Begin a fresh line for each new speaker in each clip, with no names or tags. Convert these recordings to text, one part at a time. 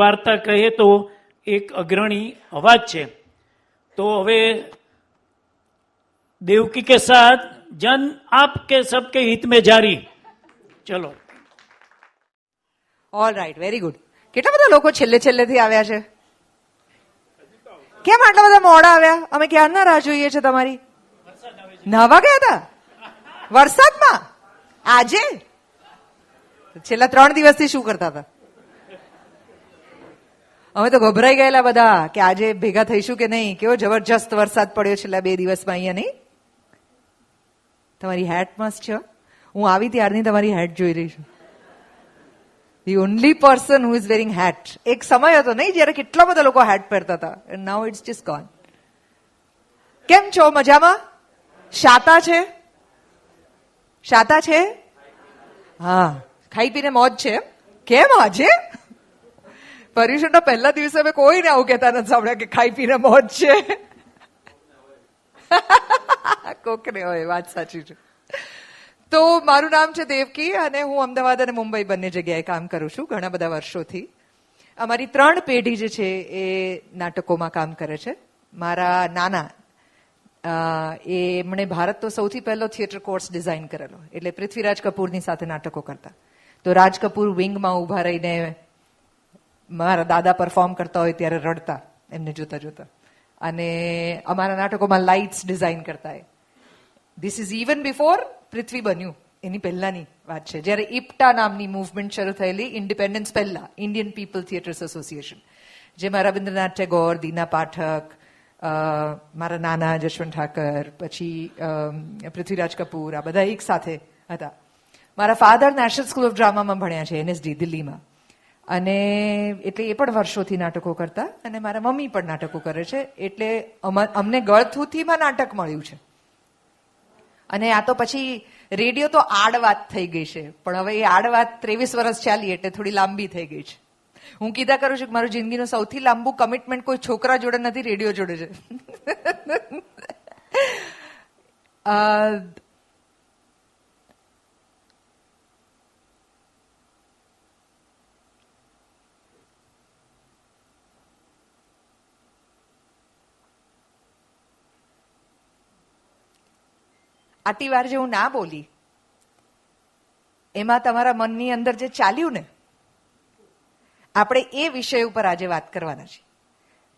વાર્તા કહીએ તો એક અગ્રણી અવાજ છે. તો હવે દેવકી કે સાથ જન આપકે સબકે હિત में जारी. ચલો.
All right, very good. કેટલા બધા લોકો છેલ્લેથી આવ્યા છે? કેમ આટલા બધા મોડા આવ્યા? અમે ક્યારના રાહ જોઈએ છે તમારી. નાહવા ગયા હતા વરસાદમાં? આજે છેલ્લા 3 દિવસથી શું કરતા હતા? અમે તો ગભરાઈ ગયેલા બધા કે આજે ભેગા થઈશું કે નહીં. કેવો જબરજસ્ત વરસાદ પડ્યો છેલ્લા 2 દિવસમાં અહીંયા. નહીં, તમારી હેટ મસ્ત છે. હું આવી ત્યારની તમારી હેટ જોઈ રહી છું. The only person who is wearing hat. એક સમય હતો નહીં જયારે કેટલા બધા લોકો હેટ પહેરતા હતા. And now it's just gone. કેમ છો? મજામાં? શાતા છે? શાતા છે? હા, ખાઈ પીને મોજ છે. કેમ આજે પર્યુષણના પહેલા દિવસે અમે કોઈને આવું કહેતા નથી સાંભળ્યા કે ખાઈ પીને મોજ છે. કોકને હોય, વાત સાચી છે. તો મારું નામ છે દેવકી અને હું અમદાવાદ અને મુંબઈ બંને જગ્યાએ કામ કરું છું ઘણા બધા વર્ષોથી. અમારી 3 પેઢી જે છે એ નાટકોમાં કામ કરે છે. મારા નાના એમણે ભારતનો સૌથી પહેલો થિયેટર કોર્સ ડિઝાઇન કરેલો, એટલે પૃથ્વીરાજ કપૂરની સાથે નાટકો કરતા. તો રાજ કપૂર વિંગમાં ઉભા રહીને મારા દાદા પરફોર્મ કરતા હોય ત્યારે રડતા એમને જોતા જોતા. અને અમારા નાટકોમાં લાઇટ્સ ડિઝાઇન કરતા. ધીસ ઇઝ ઇવન બિફોર પૃથ્વી બન્યું, એની પહેલાની વાત છે, જ્યારે ઇપ્ટા નામની મૂવમેન્ટ શરૂ થયેલી ઇન્ડિપેન્ડન્સ પહેલા, ઇન્ડિયન પીપલ થિયેટર્સ એસોસિએશન, જેમાં રવિન્દ્રનાથ ટેગોર, દીના પાઠક, મારા નાના જશવંત ઠાકર, પછી પૃથ્વીરાજ કપૂર, આ બધા એક સાથે હતા. મારા ફાધર નેશનલ સ્કૂલ ઓફ ડ્રામામાં ભણ્યા છે, NSD દિલ્હીમાં, અને એટલે એ પણ વર્ષોથી નાટકો કરતા. અને મારા મમ્મી પણ નાટકો કરે છે. એટલે અમને ગળથૂથીમાં નાટક મળ્યું છે. અને આ તો પછી રેડિયો તો આડ વાત થઈ ગઈ છે, પણ હવે એ આડ વાત 23 વર્ષ ચાલી એટલે થોડી લાંબી થઈ ગઈ છે. હું કીધા કરું છું કે મારું જિંદગીનું સૌથી લાંબુ કમિટમેન્ટ કોઈ છોકરા જોડે નથી, રેડિયો જોડે છે. આટલી વાર જે હું ના બોલી એમાં તમારા મનની અંદર જે ચાલ્યું ને, આપણે એ વિષય ઉપર આજે વાત કરવાના છે.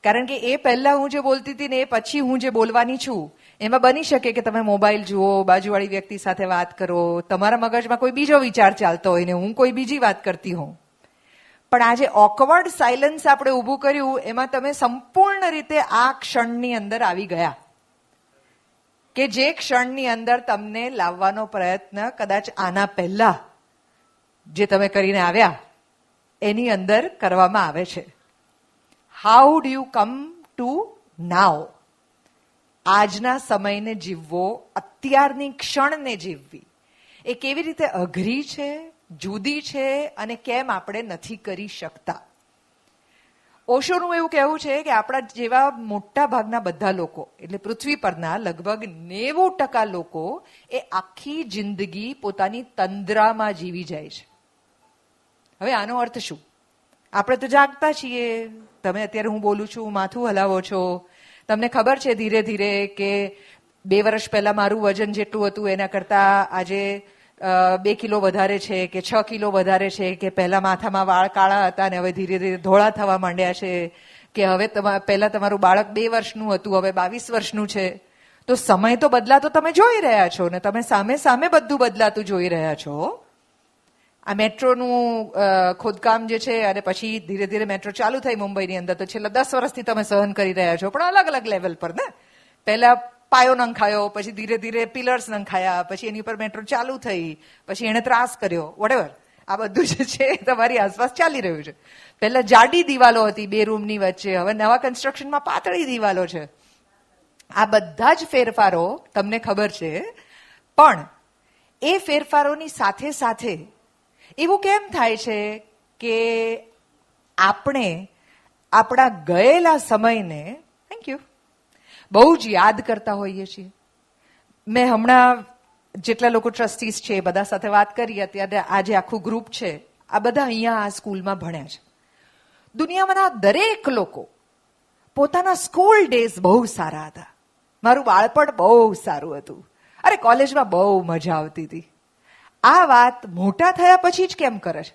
કારણ કે એ પહેલા હું જે બોલતી હતી ને એ પછી હું જે બોલવાની છું એમાં બની શકે કે તમે મોબાઈલ જુઓ, બાજુવાળી વ્યક્તિ સાથે વાત કરો, તમારા મગજમાં કોઈ બીજો વિચાર ચાલતો હોય ને હું કોઈ બીજી વાત કરતી હોઉં. પણ આજે ઓકવર્ડ સાયલન્સ આપણે ઊભું કર્યું એમાં તમે સંપૂર્ણ રીતે આ ક્ષણની અંદર આવી ગયા, કે જે ક્ષણની અંદર તમને લાવવાનો પ્રયત્ન કદાચ આના પહેલા જે તમે કરીને આવ્યા એની અંદર કરવામાં આવે છે. How do you come to now? આજના સમયને જીવવો, અત્યારની ક્ષણને જીવવી એ કેવી રીતે અઘરી છે, જુદી છે, અને કેમ આપણે નથી કરી શકતા. ઓશોનું એવું કહેવું છે કે આપણા જેવા મોટા ભાગના બધા લોકો, એટલે પૃથ્વી પરના લગભગ 90% લોકો એ આખી જિંદગી પોતાની તંદ્રામાં જીવી જાય છે. હવે આનો અર્થ શું? આપણે તો જાગતા છીએ. તમે અત્યારે હું બોલું છું, માથું હલાવો છો, તમને ખબર છે ધીરે ધીરે કે 2 વર્ષ પહેલા મારું વજન જેટલું હતું એના કરતા આજે 2 કિલો વધારે છે કે 6 કિલો વધારે છે, કે પહેલા માથામાં વાળ કાળા હતા ને હવે ધીરે ધીરે ધોળા થવા માંડ્યા છે, કે હવે પહેલા તમારું બાળક 2 વર્ષનું હતું હવે 22 વર્ષનું છે. તો સમય તો બદલાતો તમે જોઈ રહ્યા છો ને, તમે સામે સામે બધું બદલાતું જોઈ રહ્યા છો. આ મેટ્રોનું ખોદકામ જે છે, અને પછી ધીરે ધીરે મેટ્રો ચાલુ થઈ મુંબઈની અંદર, તો છેલ્લા 10 વર્ષથી તમે સહન કરી રહ્યા છો, પણ અલગ અલગ લેવલ પર ને. પહેલા પાયો નંખાયો, પછી ધીરે ધીરે પિલર્સ નંખાયા, પછી એની ઉપર મેટ્રો ચાલુ થઈ, પછી એને ત્રાસ કર્યો, વોટેવર. આ બધું જે છે તમારી આસપાસ ચાલી રહ્યું છે. પહેલા જાડી દિવાલો હતી 2 રૂમની વચ્ચે, હવે નવા કન્સ્ટ્રક્શનમાં પાતળી દિવાલો છે. આ બધા જ ફેરફારો તમને ખબર છે, પણ એ ફેરફારોની સાથે સાથે એવું કેમ થાય છે કે આપણે આપણા ગયેલા સમયને બહુ જ યાદ કરતા હોઈએ છીએ. મેં હમણાં જેટલા લોકો ટ્રસ્ટીઝ છે એ બધા સાથે વાત કરી, અત્યારે આજે આખું ગ્રુપ છે, આ બધા અહીંયા આ સ્કૂલમાં ભણ્યા છે. દુનિયામાંના દરેક લોકો પોતાના સ્કૂલ ડેઝ બહુ સારા હતા. મારું બાળપણ બહુ સારું હતું. અરે કોલેજમાં બહુ મજા આવતી હતી. આ વાત મોટા થયા પછી જ કેમ કરે છે?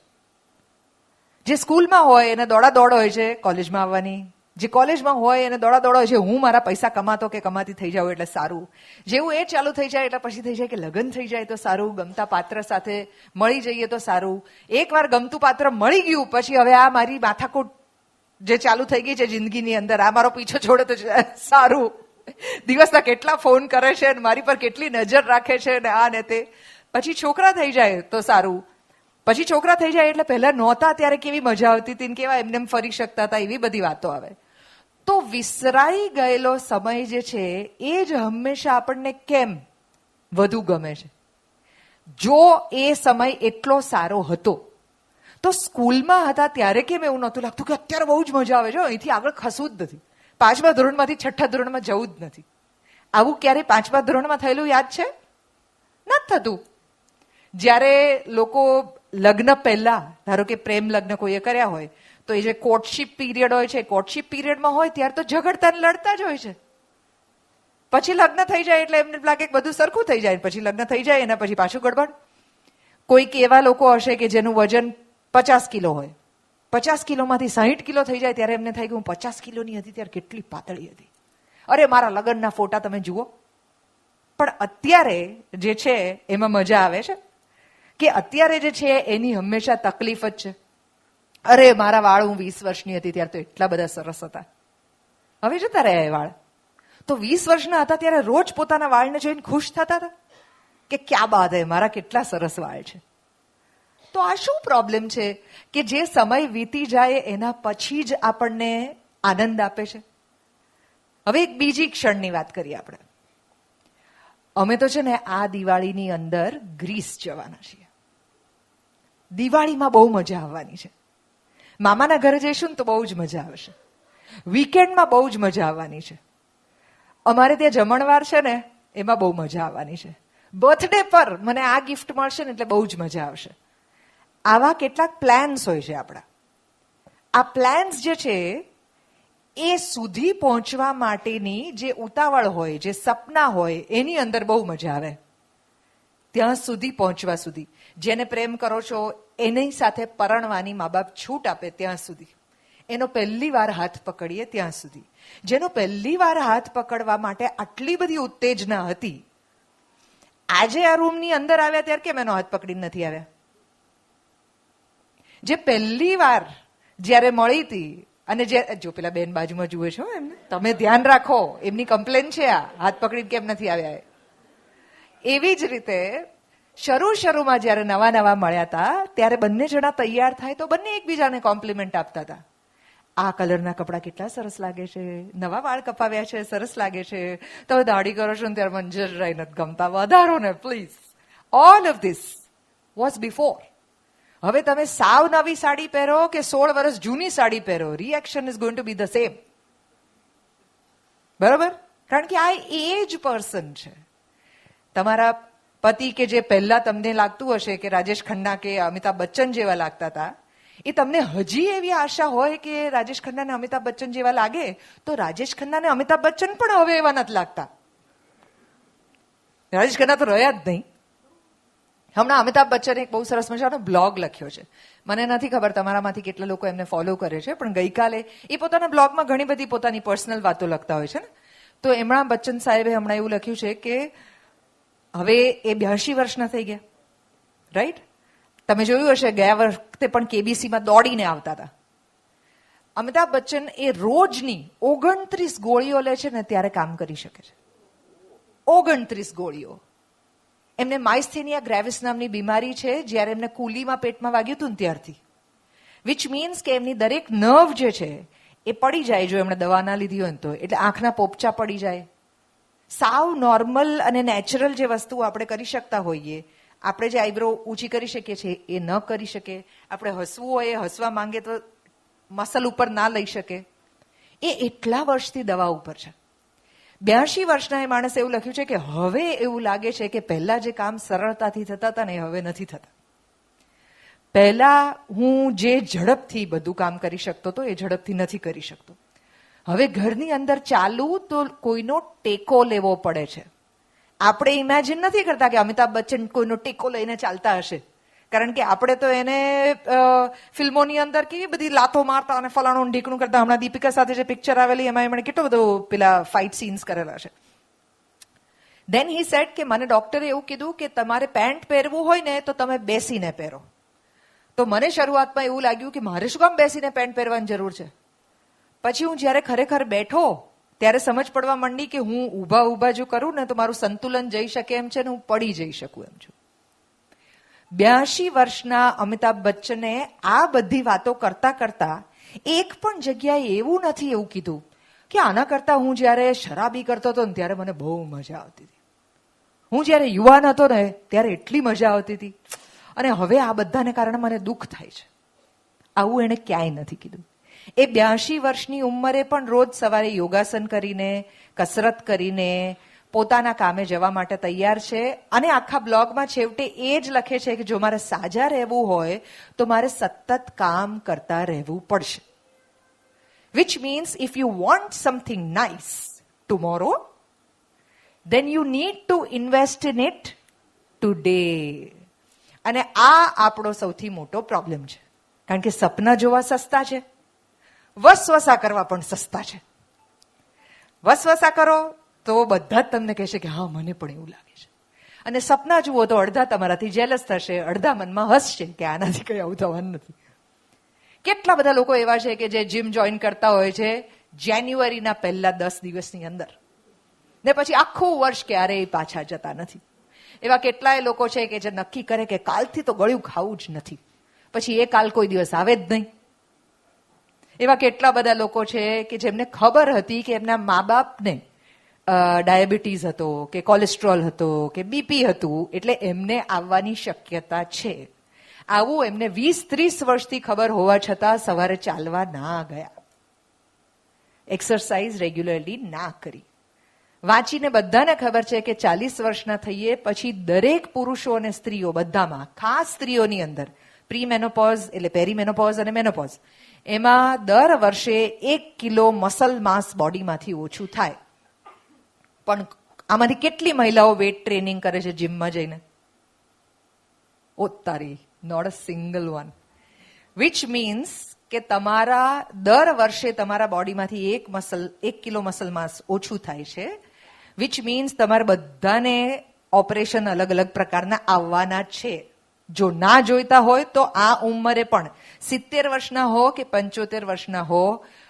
જે સ્કૂલમાં હોય એને દોડા હોય છે કોલેજમાં આવવાની, જે કોલેજમાં હોય એને દોડા હોય છે હું મારા પૈસા કમાતો કે કમાતી થઈ જાઉં એટલે સારું. જેવું એ ચાલુ થઈ જાય એટલે પછી થઈ જાય કે લગ્ન થઈ જાય તો સારું, ગમતા પાત્ર સાથે મળી જઈએ તો સારું. એકવાર ગમતું પાત્ર મળી ગયું પછી હવે આ મારી માથાકૂટ જે ચાલુ થઈ ગઈ છે જિંદગીની અંદર, આ મારો પીછો છોડે તો સારું. દિવસના કેટલા ફોન કરે છે ને મારી પર કેટલી નજર રાખે છે ને આ ને તે. પછી છોકરા થઈ જાય તો સારું. પછી છોકરા થઈ જાય એટલે પહેલા નહોતા ત્યારે કેવી મજા આવતી હતી ને કેવા એમને ફરી શકતા હતા, એવી બધી વાતો આવે. તો વિસરાઈ ગયેલો સમય જે છે એ જ હંમેશા આપણને કેમ વધુ ગમે છે? જો એ સમય એટલો સારો હતો તો સ્કૂલમાં હતા ત્યારે કેમ એવું નહોતું લાગતું કે અત્યારે બહુ જ મજા આવે છે, અહીંથી આગળ ખસવું જ નથી, 5મા ધોરણમાંથી 6ઠ્ઠા ધોરણમાં જવું જ નથી? આવું ક્યારેય 5મા ધોરણમાં થયેલું યાદ છે? નથી થતું. જ્યારે લોકો લગ્ન પહેલા ધારો કે પ્રેમ લગ્ન કોઈએ કર્યા હોય તો એ જે કોર્ટશીપ પીરિયડ હોય છે, કોર્ટશીપ પીરિયડમાં હોય ત્યારે તો ઝઘડતા ને લડતા જ હોય છે. પછી લગ્ન થઈ જાય એટલે એમને લાગે કે બધું સરખું થઈ જાય. પછી લગ્ન થઈ જાય એના પછી પાછું ગડબડ. કોઈક એવા લોકો હશે કે જેનું વજન 50 કિલો હોય, 50 કિલોમાંથી 60 કિલો થઈ જાય ત્યારે એમને થાય કે હું 50 કિલોની હતી ત્યારે કેટલી પાતળી હતી, અરે મારા લગ્નના ફોટા તમે જુઓ. પણ અત્યારે જે છે એમાં મજા આવે છે કે અત્યારે જે છે એની હંમેશા તકલીફ જ છે. અરે મારા વાળ હું 20 વર્ષની હતી ત્યારે તો એટલા બધા સરસ હતા, હવે જતા રહ્યા એ વાળ. તો 20 વર્ષના હતા ત્યારે રોજ પોતાના વાળને જોઈને ખુશ થતા હતા કે ક્યાં બાત હે, મારા કેટલા સરસ વાળ છે. તો આ શું પ્રોબ્લેમ છે કે જે સમય વીતી જાય એના પછી જ આપણને આનંદ આપે છે? હવે એક બીજી ક્ષણની વાત કરીએ આપણે. અમે તો છે ને આ દિવાળીની અંદર ગ્રીસ જવાના છીએ. દિવાળીમાં બહુ મજા આવવાની છે. મામાના ઘરે જઈશું ને તો બહુ જ મજા આવશે. વીકેન્ડમાં બહુ જ મજા આવવાની છે. અમારે ત્યાં જમણવાર છે ને એમાં બહુ મજા આવવાની છે. બર્થડે પર મને આ ગિફ્ટ મળશે ને એટલે બહુ જ મજા આવશે. આવા કેટલાક પ્લાન્સ હોય છે આપણા. આ પ્લાન્સ જે છે એ સુધી પહોંચવા માટેની જે ઉતાવળ હોય, જે સપના હોય એની અંદર બહુ મજા આવે. ત્યાં સુધી પહોંચવા સુધી, જેને પ્રેમ કરો છો એની સાથે પરણવાની મા બાપ છૂટ આપે ત્યાં સુધી, એનો પહેલી વાર હાથ પકડીએ ત્યાં સુધી, જેનો પહેલી વાર હાથ પકડવા માટે આટલી બધી ઉત્તેજના હતી, આજે આ રૂમની અંદર આવ્યા ત્યારે કેમ એનો હાથ પકડીને નથી આવ્યા? જે પહેલી વાર જ્યારે મળી હતી અને જે જો પેલા બેન બાજુમાં જુએ છો એમને તમે ધ્યાન રાખો, એમની કમ્પ્લેન છે આ હાથ પકડીને કેમ નથી આવ્યા. એવી જ રીતે શરૂમાં જ્યારે નવા મળ્યા હતા ત્યારે બંને જણા તૈયાર થાય તો બંને એકબીજાને કોમ્પ્લિમેન્ટ આપતા હતા. આ કલરના કપડા કેટલા સરસ લાગે છે, નવા વાળ કપાવ્યા છે, સરસ લાગે છે, તમે દાઢી કરો છો ને ત્યારે મને જરાય નથી ગમતા, વધારો ને please. All of this was before. હવે તમે સાવ નવી સાડી પહેરો કે 16 વર્ષ જૂની સાડી પહેરો, reaction is going to be the same. બરોબર? કારણ કે આ એ જ પર્સન છે. તમારા પતિ કે જે પહેલા તમને લાગતું હશે કે રાજેશ ખન્ના કે અમિતાભ બચ્ચન જેવા લાગતા હતા, એ તમને હજી એવી આશા હોય કે રાજેશ ખન્ના ને અમિતાભ બચ્ચન જેવા લાગે તો રાજેશ ખન્ના ને અમિતાભ બચ્ચન પણ હવે એવા નથી લાગતા. રાજેશ ખન્ના તો રહ્યા જ નહીં. હમણાં અમિતાભ બચ્ચને એક બહુ સરસ મજાનો બ્લોગ લખ્યો છે. મને નથી ખબર તમારામાંથી કેટલા લોકો એમને ફોલો કરે છે, પણ ગઈકાલે એ પોતાના બ્લોગમાં ઘણી બધી પોતાની પર્સનલ વાતો લખતા હોય છે ને. તો એમણા બચ્ચન સાહેબે હમણાં એવું લખ્યું છે કે હવે એ 82 વર્ષના થઈ ગયા. રાઈટ? તમે જોયું હશે ગયા વખતે પણ કેબીસીમાં દોડીને આવતા હતા. અમિતાભ બચ્ચન એ રોજની 29 ગોળીઓ લે છે ને ત્યારે કામ કરી શકે છે. 29 ગોળીઓ. એમને માઇસ્થેનિયા ગ્રેવિસ નામની બીમારી છે, જ્યારે એમને કુલીમાં પેટમાં વાગ્યું હતું ને ત્યારથી. વિચ મીન્સ કે એમની દરેક નર્વ જે છે એ પડી જાય જો એમણે દવા ના લીધી હોય ને તો. એટલે આંખના પોપચા પડી જાય. સાવ નોર્મલ અને નેચરલ જે વસ્તુઓ આપણે કરી શકતા હોઈએ, આપણે જે આઈબ્રો ઊંચી કરી શકીએ છીએ એ ન કરી શકે, આપણે હસવું હોય હસવા માંગે તો મસલ ઉપર ના લઈ શકે, એ એટલા વર્ષથી દવા ઉપર છે. 82 વર્ષના એ માણસે એવું લખ્યું છે કે હવે એવું લાગે છે કે પહેલા જે કામ સરળતાથી થતા હતા ને એ હવે નથી થતા. પહેલા હું જે ઝડપથી બધું કામ કરી શકતો હતો એ ઝડપથી નથી કરી શકતો. હવે ઘરની અંદર ચાલવું તો કોઈનો ટેકો લેવો પડે છે. આપણે ઇમેજિન નથી કરતા કે અમિતાભ બચ્ચન કોઈનો ટેકો લઈને ચાલતા હશે, કારણ કે આપણે તો એને ફિલ્મોની અંદર કેવી બધી લાતો મારતા અને ફલાણું ઢીકણું કરતા. હમણાં દીપિકા સાથે જે પિક્ચર આવેલી એમાં એમણે કેટલો બધો પેલા ફાઇટ સીન્સ કરેલા છે. દેન હી સેડ કે મને ડોક્ટરે એવું કીધું કે તમારે પેન્ટ પહેરવું હોય ને તો તમે બેસીને પહેરો. તો મને શરૂઆતમાં એવું લાગ્યું કે મારે શું કામ બેસીને પેન્ટ પહેરવાની જરૂર છે. પછી હું જ્યારે ખરેખર બેઠો ત્યારે સમજ પડવા માંડી કે હું ઊભા જો કરું ને તો મારું સંતુલન જઈ શકે એમ છે ને હું પડી જઈ શકું એમ છું. 82 વર્ષના અમિતાભ બચ્ચને આ બધી વાતો કરતા કરતા એક પણ જગ્યાએ એવું નથી એવું કીધું કે આના કરતા હું જ્યારે શરાબી કરતો હતો ને ત્યારે મને બહુ મજા આવતી હતી, હું જ્યારે યુવાન હતો ને ત્યારે એટલી મજા આવતી હતી, અને હવે આ બધાને કારણે મને દુઃખ થાય છે. આવું એણે ક્યાંય નથી કીધું. એ 82 વર્ષની ઉંમરે પણ રોજ સવારે યોગાસન કરીને, કસરત કરીને પોતાના કામે જવા માટે તૈયાર છે. અને આખા બ્લોગમાં છેવટે એ જ લખે છે કે જો મારે સાજા રહેવું હોય તો મારે સતત કામ કરતા રહેવું પડશે. Which means if you want something nice tomorrow, then you need to invest in it today. અને આ આપણો સૌથી મોટો પ્રોબ્લેમ છે, કારણ કે સપના જોવા સસ્તા છે, વસવસા કરવા પણ સસ્તા છે. વસવસા કરો તો બધા જ તમને કહેશે કે હા મને પણ એવું લાગે છે, અને સપના જુઓ તો અડધા તમારાથી જેલસ થશે, અડધા મનમાં હસશે કે આનાથી કઈ આવું થવાનું નથી. કેટલા બધા લોકો એવા છે કે જે જીમ જોઈન કરતા હોય છે જાન્યુઆરીના પહેલા 10 દિવસની અંદર, ને પછી આખું વર્ષ ક્યારેય પાછા જતા નથી. એવા કેટલાય લોકો છે કે જે નક્કી કરે કે કાલથી તો ગળ્યું ખાવું જ નથી, પછી એ કાલ કોઈ દિવસ આવે જ નહીં. એવા કેટલા બધા લોકો છે કે જેમને ખબર હતી કે એમના મા બાપને ડાયાબિટીસ હતો કે કોલેસ્ટ્રોલ હતો કે બીપી હતું, એટલે એમને આવવાની શક્યતા છે. આવું એમને 20-30 વર્ષથી ખબર હોવા છતાં સવારે ચાલવા ના ગયા, એક્સરસાઇઝ રેગ્યુલરલી ના કરી. વાંચીને બધાને ખબર છે કે 40 વર્ષના થઈએ પછી દરેક પુરુષો અને સ્ત્રીઓ બધામાં, ખાસ સ્ત્રીઓની અંદર પ્રીમેનોપોઝ એટલે પેરીમેનોપોઝ અને મેનોપોઝ, એમાં દર વર્ષે 1 કિલો મસલ માસ બોડીમાંથી ઓછું થાય. પણ આમાંથી કેટલી મહિલાઓ વેટ ટ્રેનિંગ કરે છે જીમમાં જઈને? ઓ તારી, not a single one. Which means કે તમારા દર વર્ષે તમારા બોડીમાંથી 1 કિલો મસલ માસ ઓછું થાય છે. વિચ મીન્સ તમારે બધાને ઓપરેશન અલગ અલગ પ્રકારના આવવાના છે. જો ના જોઈતા હોય તો આ ઉંમરે પણ 70 વર્ષના હો કે 75 વર્ષના હો,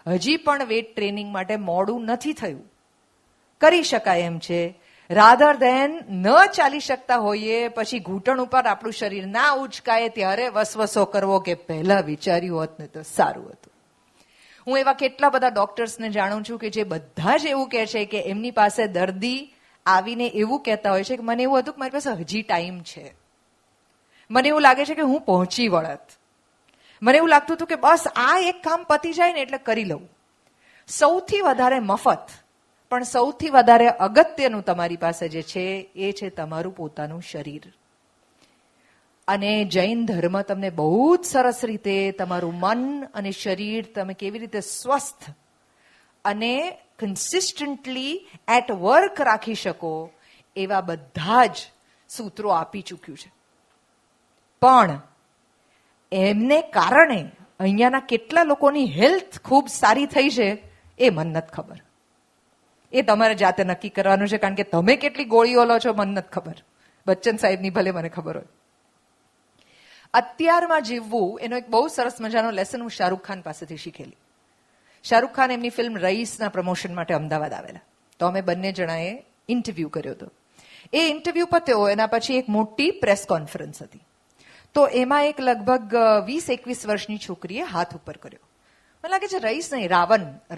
હજી પણ વેટ ટ્રેનિંગ માટે મોડું નથી થયું, કરી શકાય એમ છે. રાધર દેન ન ચાલી શકતા હોઈએ પછી ઘૂંટણ ઉપર આપણું શરીર ના ઉચકાય ત્યારે વસવસો કરવો કે પહેલા વિચાર્યું હોત ને તો સારું હતું. હું એવા કેટલા બધા ડોક્ટર્સને જાણું છું કે જે બધા જ એવું કહે છે કે એમની પાસે દર્દી આવીને એવું કહેતા હોય છે કે મને એવું હતું કે મારી પાસે હજી ટાઈમ છે, મને એવું લાગે છે કે હું પહોંચી વળત, મને એવું લાગતું હતું કે બસ આ એક કામ પતી જાય ને એટલે કરી લઉં. સૌથી વધારે મફત પણ સૌથી વધારે અગત્યનું તમારી પાસે જે છે એ છે તમારું પોતાનું શરીર. અને જૈન ધર્મ તમને બહુ જ સરસ રીતે તમારું મન અને શરીર તમે કેવી રીતે સ્વસ્થ અને કન્સિસ્ટન્ટલી એટ વર્ક રાખી શકો એવા બધા જ સૂત્રો આપી ચૂક્યું છે. પણ એમને કારણે અહીંયાના કેટલા લોકોની હેલ્થ ખૂબ સારી થઈ છે એ મને નથી ખબર. એ તમારે જાતે નક્કી કરવાનું છે, કારણ કે તમે કેટલી ગોળીઓ લો છો મને નથી ખબર. બચ્ચન સાહેબની ભલે મને ખબર હોય. અત્યારમાં જીવવું એનો એક બહુ સરસ મજાનો લેસન હું શાહરૂખ ખાન પાસેથી શીખેલી. શાહરૂખ ખાન એમની ફિલ્મ રઈસના પ્રમોશન માટે અમદાવાદ આવેલા, તો અમે બંને જણાએ ઇન્ટરવ્યુ કર્યો હતો. એ ઇન્ટરવ્યુ પત્યો એના પછી એક મોટી પ્રેસ કોન્ફરન્સ હતી. તો એમાં એક લગભગ 20-21 વર્ષની છોકરીએ હાથ ઉપર કર્યો. મને લાગે છે રઈસ નહીં,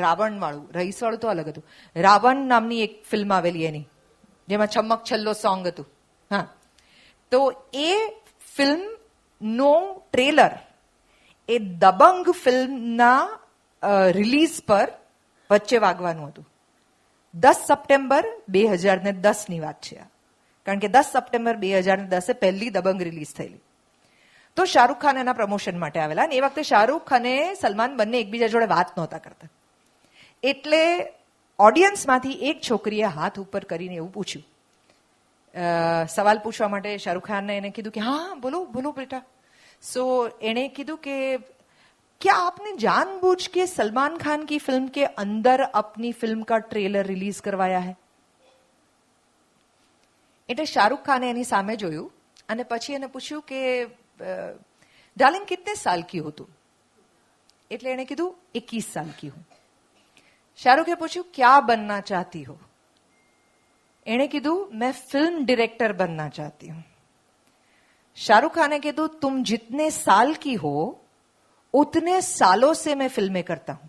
રાવણ વાળું, રઈસ વાળું તો અલગ હતું. રાવણ નામની એક ફિલ્મ આવેલી એની, જેમાં છમક છલ્લો સોંગ હતું. હા, તો એ ફિલ્મ નો ટ્રેલર એ દબંગ ફિલ્મના રિલીઝ પર વચ્ચે વાગવાનું હતું. 10 સપ્ટેમ્બર 2010 ની વાત છે, કારણ કે 10 સપ્ટેમ્બર 2010 પહેલી દબંગ રિલીઝ થયેલી. તો શાહરૂખ ખાન એના પ્રમોશન માટે આવેલા અને એ વખતે શાહરૂખ અને સલમાન બંને એકબીજા જોડે વાત નહોતા કરતા. એટલે ઓડિયન્સમાંથી એક છોકરીએ હાથ ઉપર કરીને એવું પૂછ્યું, સવાલ પૂછવા માટે શાહરૂખ ખાનને એને કીધું કે હા બોલો બોલો બેટા. સો એણે કીધું કે क्या आपने जानबूझ के सलमान खान की फिल्म के अंदर अपनी फिल्म का ट्रेलर रिलीज करवाया है? એટલે શાહરૂખ ખાને એની સામે જોયું અને પછી એને પૂછ્યું કે डार्लिंग कितने साल की हो तुम? એટલે એણે કીધું 21 साल की हूं. શાહરૂખે પૂછ્યું क्या बनना चाहती हो? એણે કીધું मैं फिल्म डायरेक्टर बनना चाहती हूं. शाहरुख खान ने कहा तुम जितने साल की हो उतने सालों से मैं फिल्में करता हूं.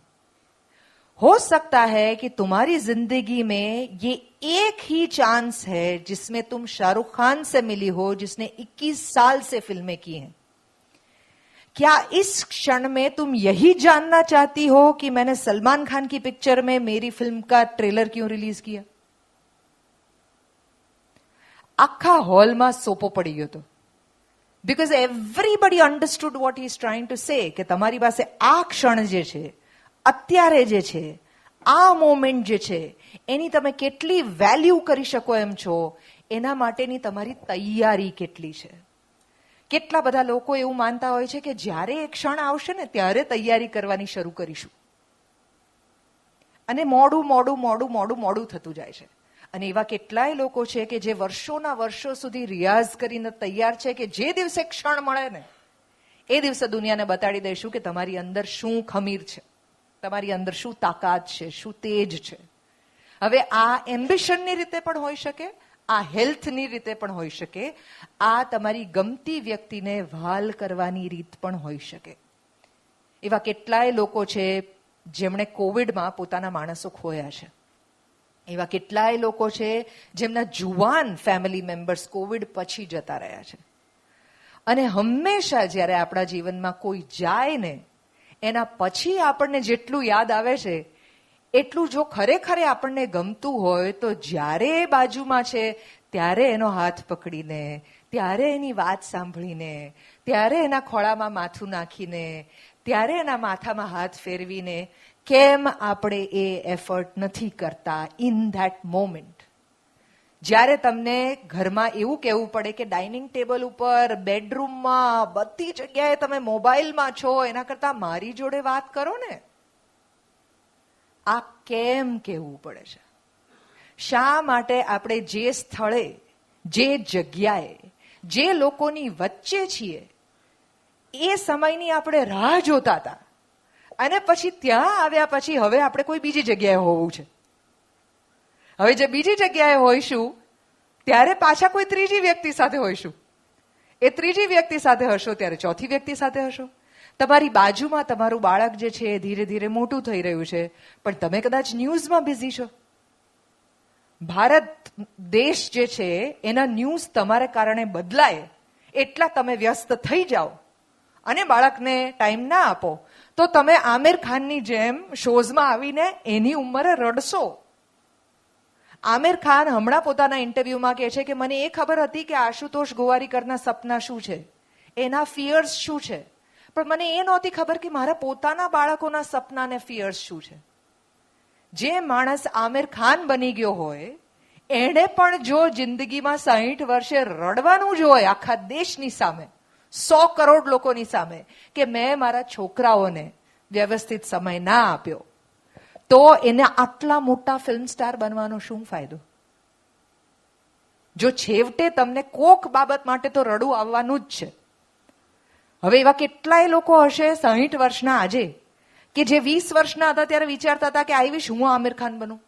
हो सकता है कि तुम्हारी जिंदगी में ये एक ही चांस है जिसमें तुम शाहरुख खान से मिली हो जिसने 21 साल से फिल्में की हैं. क्या इस क्षण में तुम यही जानना चाहती हो कि मैंने सलमान खान की पिक्चर में मेरी फिल्म का ट्रेलर क्यों रिलीज किया? आखा हॉल में सोपो पड़ी गयो तो because everybody understood what he is trying to say કે તમારી પાસે આ ક્ષણ જે છે, અત્યારે જે છે, આ મોમેન્ટ જે છે એની તમે કેટલી વેલ્યુ કરી શકો એમ છો, એના માટેની તમારી તૈયારી કેટલી છે. કેટલા બધા લોકો એવું માનતા હોય છે કે જ્યારે એ ક્ષણ આવશે ને ત્યારે તૈયારી કરવાની શરૂ કરીશું અને મોડું મોડું મોડું મોડું મોડું થતું જાય છે. અને એવા કેટલાય લોકો છે કે જે વર્ષોના વર્ષો સુધી રિયાઝ કરીને તૈયાર છે કે જે દિવસે ક્ષણ મળે ને એ દિવસે દુનિયાને બતાડી દઈશું કે તમારી અંદર શું ખમીર છે, તમારી અંદર શું તાકાત છે, શું તેજ છે. હવે આ એમ્બિશનની રીતે પણ હોઈ શકે, આ હેલ્થની રીતે પણ હોઈ શકે, આ તમારી ગમતી વ્યક્તિને વહાલ કરવાની રીત પણ હોઈ શકે. એવા કેટલાય લોકો છે જેમણે કોવિડમાં પોતાના માણસો ખોયા છે. એવા કેટલાય લોકો છે જેમના જુવાન ફેમિલી મેમ્બર્સ કોવિડ પછી જતા રહ્યા છે. અને હંમેશા જ્યારે આપણા જીવનમાં કોઈ જાય ને એના પછી આપણને જેટલું યાદ આવે છે એટલું જો ખરેખર આપણને ગમતું હોય તો જ્યારે એ બાજુમાં છે ત્યારે એનો હાથ પકડીને, ત્યારે એની વાત સાંભળીને, ત્યારે એના ખોળામાં માથું નાખીને, ત્યારે એના માથામાં હાથ ફેરવીને કેમ આપણે એ એફર્ટ નથી કરતા ઇન ધેટ મોમેન્ટ? જ્યારે તમને ઘરમાં એવું કહેવું પડે કે ડાઇનિંગ ટેબલ ઉપર, બેડરૂમમાં, બધી જગ્યાએ તમે મોબાઈલમાં છો, એના કરતા મારી જોડે વાત કરો ને. આ કેમ કહેવું પડે છે? શા માટે આપણે જે સ્થળે, જે જગ્યાએ, જે લોકોની વચ્ચે છીએ એ સમયની આપણે રાહ જોતા હતા અને પછી ત્યાં આવ્યા પછી હવે આપણે કોઈ બીજી જગ્યાએ હોવું છે. હવે જે બીજી જગ્યાએ હોઈશું ત્યારે પાછા કોઈ ત્રીજી વ્યક્તિ સાથે હોઈશું. એ ત્રીજી વ્યક્તિ સાથે હશો ત્યારે ચોથી વ્યક્તિ સાથે હશો. તમારી બાજુમાં તમારું બાળક જે છે એ ધીરે ધીરે મોટું થઈ રહ્યું છે પણ તમે કદાચ ન્યૂઝમાં બિઝી છો. ભારત દેશ જે છે એના ન્યૂઝ તમારા કારણે બદલાય એટલા તમે વ્યસ્ત થઈ જાઓ અને બાળકને ટાઈમ ના આપો તો તમે આમિર ખાનની જેમ શોઝમાં આવીને એની ઉંમરે રડશો. આમિર ખાન હમણાં પોતાના ઇન્ટરવ્યુમાં કહે છે કે મને એ ખબર હતી કે આશુતોષ ગોવારીકરના સપના શું છે, એના ફિયર્સ શું છે, પણ મને એ નહોતી ખબર કે મારા પોતાના બાળકોના સપના ને ફિયર્સ શું છે. જે માણસ આમિર ખાન બની ગયો હોય એણે પણ જો જિંદગીમાં 60 વર્ષે રડવાનું જ હોય આખા દેશની સામે, 100 કરોડ લોકોની સામે કે મેં મારા છોકરાઓને વ્યવસ્થિત સમય ના આપ્યો, તો એને આટલા મોટા ફિલ્મ સ્ટાર બનવાનો શું ફાયદો? જો છેવટે તમને કોક બાબત માટે તો રડવું આવવાનું જ છે. હવે એવા કેટલાય લોકો હશે 60 વર્ષના આજે કે જે 20 વર્ષના હતા ત્યારે વિચારતા હતા કે આઈ વિશ હું આમિર ખાન બનું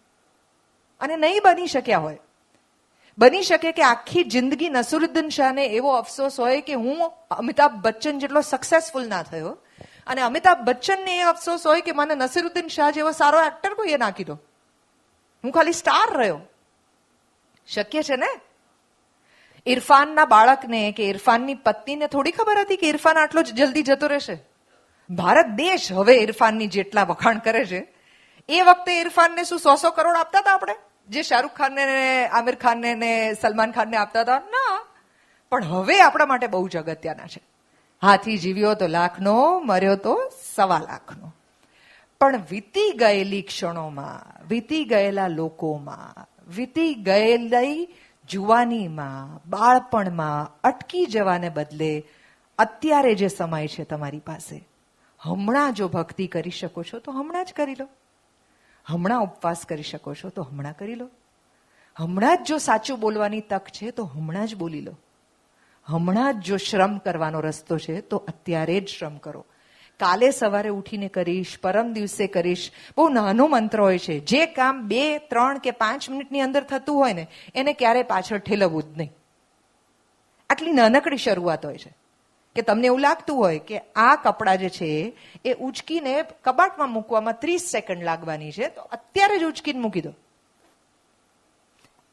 અને નહીં બની શક્યા હોય. બની શકે કે આખી જિંદગી નસરુદ્દીન શાહને એવો અફસોસ હોય કે હું અમિતાભ બચ્ચન જેટલો સક્સેસફુલ ના થયો અને અમિતાભ બચ્ચનને એ અફસોસ હોય કે મને નસીરુદ્દીન શાહ જેવો સારો એક્ટર કોઈએ ના કીધો, હું ખાલી સ્ટાર રહ્યો. શક્ય છે ને? ઇરફાનના બાળકને કે ઇરફાનની પત્નીને થોડી ખબર હતી કે ઇરફાન આટલો જ જલ્દી જતો રહેશે. ભારત દેશ હવે ઇરફાનની જેટલા વખાણ કરે છે એ વખતે ઇરફાનને શું 100 કરોડ આપતા હતા આપણે, જે શાહરૂખ ખાનને, આમિર ખાનને ને સલમાન ખાનને આપતા હતા? ના. પણ હવે આપણા માટે બહુ જ અગત્યના છે હાથી જીવ્યો તો લાખનો, મર્યો તો 1.25 લાખનો. પણ વીતી ગયેલી ક્ષણોમાં, વીતી ગયેલા લોકોમાં, વીતી ગયેલી જુવાનીમાં, બાળપણમાં અટકી જવાને બદલે અત્યારે જે સમય છે તમારી પાસે, હમણાં જો ભક્તિ કરી શકો છો તો હમણાં જ કરી લો. હમણાં ઉપવાસ કરી શકો છો તો હમણાં કરી લો. હમણાં જ જો સાચું બોલવાની તક છે તો હમણાં જ બોલી લો. હમણાં જ જો શ્રમ કરવાનો રસ્તો છે તો અત્યારે જ શ્રમ કરો. કાલે સવારે ઉઠીને કરીશ, પરમ દિવસે કરીશ, બહુ નાનો મંત્ર હોય છે. જે કામ 2, 3 કે 5 મિનિટની અંદર થતું હોય ને એને ક્યારે પાછળ ઠેલવવું જ નહીં. આટલી નાનકડી શરૂઆત હોય છે કે તમને એવું લાગતું હોય કે આ કપડાં જે છે એ ઉચકીને કબાટમાં મૂકવામાં 30 સેકન્ડ લાગવાની છે, તો અત્યારે જ ઉચકીને મૂકી દો.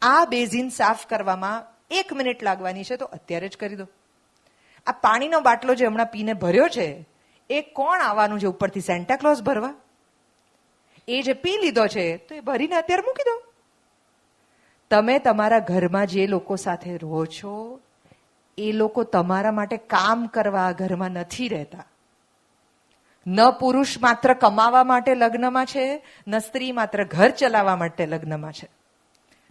આ બેઝિન સાફ કરવામાં 1 મિનિટ લાગવાની છે, તો અત્યારે જ કરી દો. આ પાણીનો બાટલો જે હમણાં પીને ભર્યો છે, એ કોણ આવવાનું છે ઉપરથી? સેન્ટા ક્લોઝ ભરવા? એ જે પી લીધો છે તો એ ભરીને અત્યારે મૂકી દો. તમે તમારા ઘરમાં જે લોકો સાથે રહો છો એ લોકો તમારા માટે કામ કરવા ઘરમાં નથી રહેતા. ન પુરુષ માત્ર કમાવા માટે લગ્નમાં છે, ન સ્ત્રી માત્ર ઘર ચલાવવા માટે લગ્નમાં છે.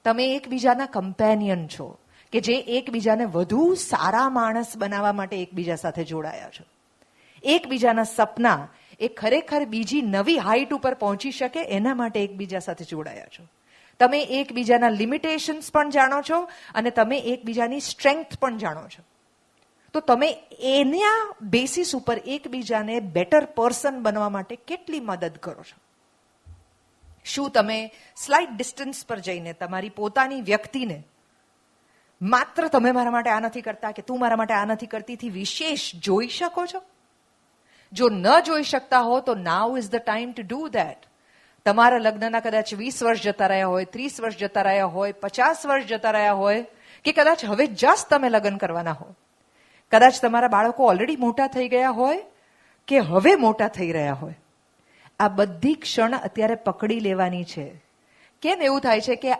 તમે એકબીજાના કમ્પેનિયન છો કે જે એકબીજાને વધુ સારા માણસ બનાવવા માટે એકબીજા સાથે જોડાયા છો. એકબીજાના સપના એ ખરેખર બીજી નવી હાઈટ ઉપર પહોંચી શકે એના માટે એકબીજા સાથે જોડાયા છો. તમે એકબીજાના લિમિટેશન્સ પણ જાણો છો અને તમે એકબીજાની સ્ટ્રેન્થ પણ જાણો છો. તો તમે એના બેસિસ ઉપર એકબીજાને બેટર પર્સન બનવા માટે કેટલી મદદ કરો છો? શું તમે સ્લાઇટ ડિસ્ટન્સ પર જઈને તમારી પોતાની વ્યક્તિને માત્ર તમે મારા માટે આ નથી કરતા કે તું મારા માટે આ નથી કરતીથી વિશેષ જોઈ શકો છો? જો ન જોઈ શકતા હો તો now is the time to do that. તમારા લગ્નના કદાચ 20 વર્ષ જતા રહ્યા હોય, 30 વર્ષ જતા રહ્યા હોય, 50 વર્ષ જતા રહ્યા હોય, કે કદાચ હવે જસ્ટ તમે લગ્ન કરવાના હો. કદાચ તમારા બાળકો ઓલરેડી મોટા થઈ ગયા હોય કે હવે મોટા થઈ રહ્યા હોય. આ બધી ક્ષણ અત્યારે પકડી લેવાની છે. કેમ એવું થાય છે કે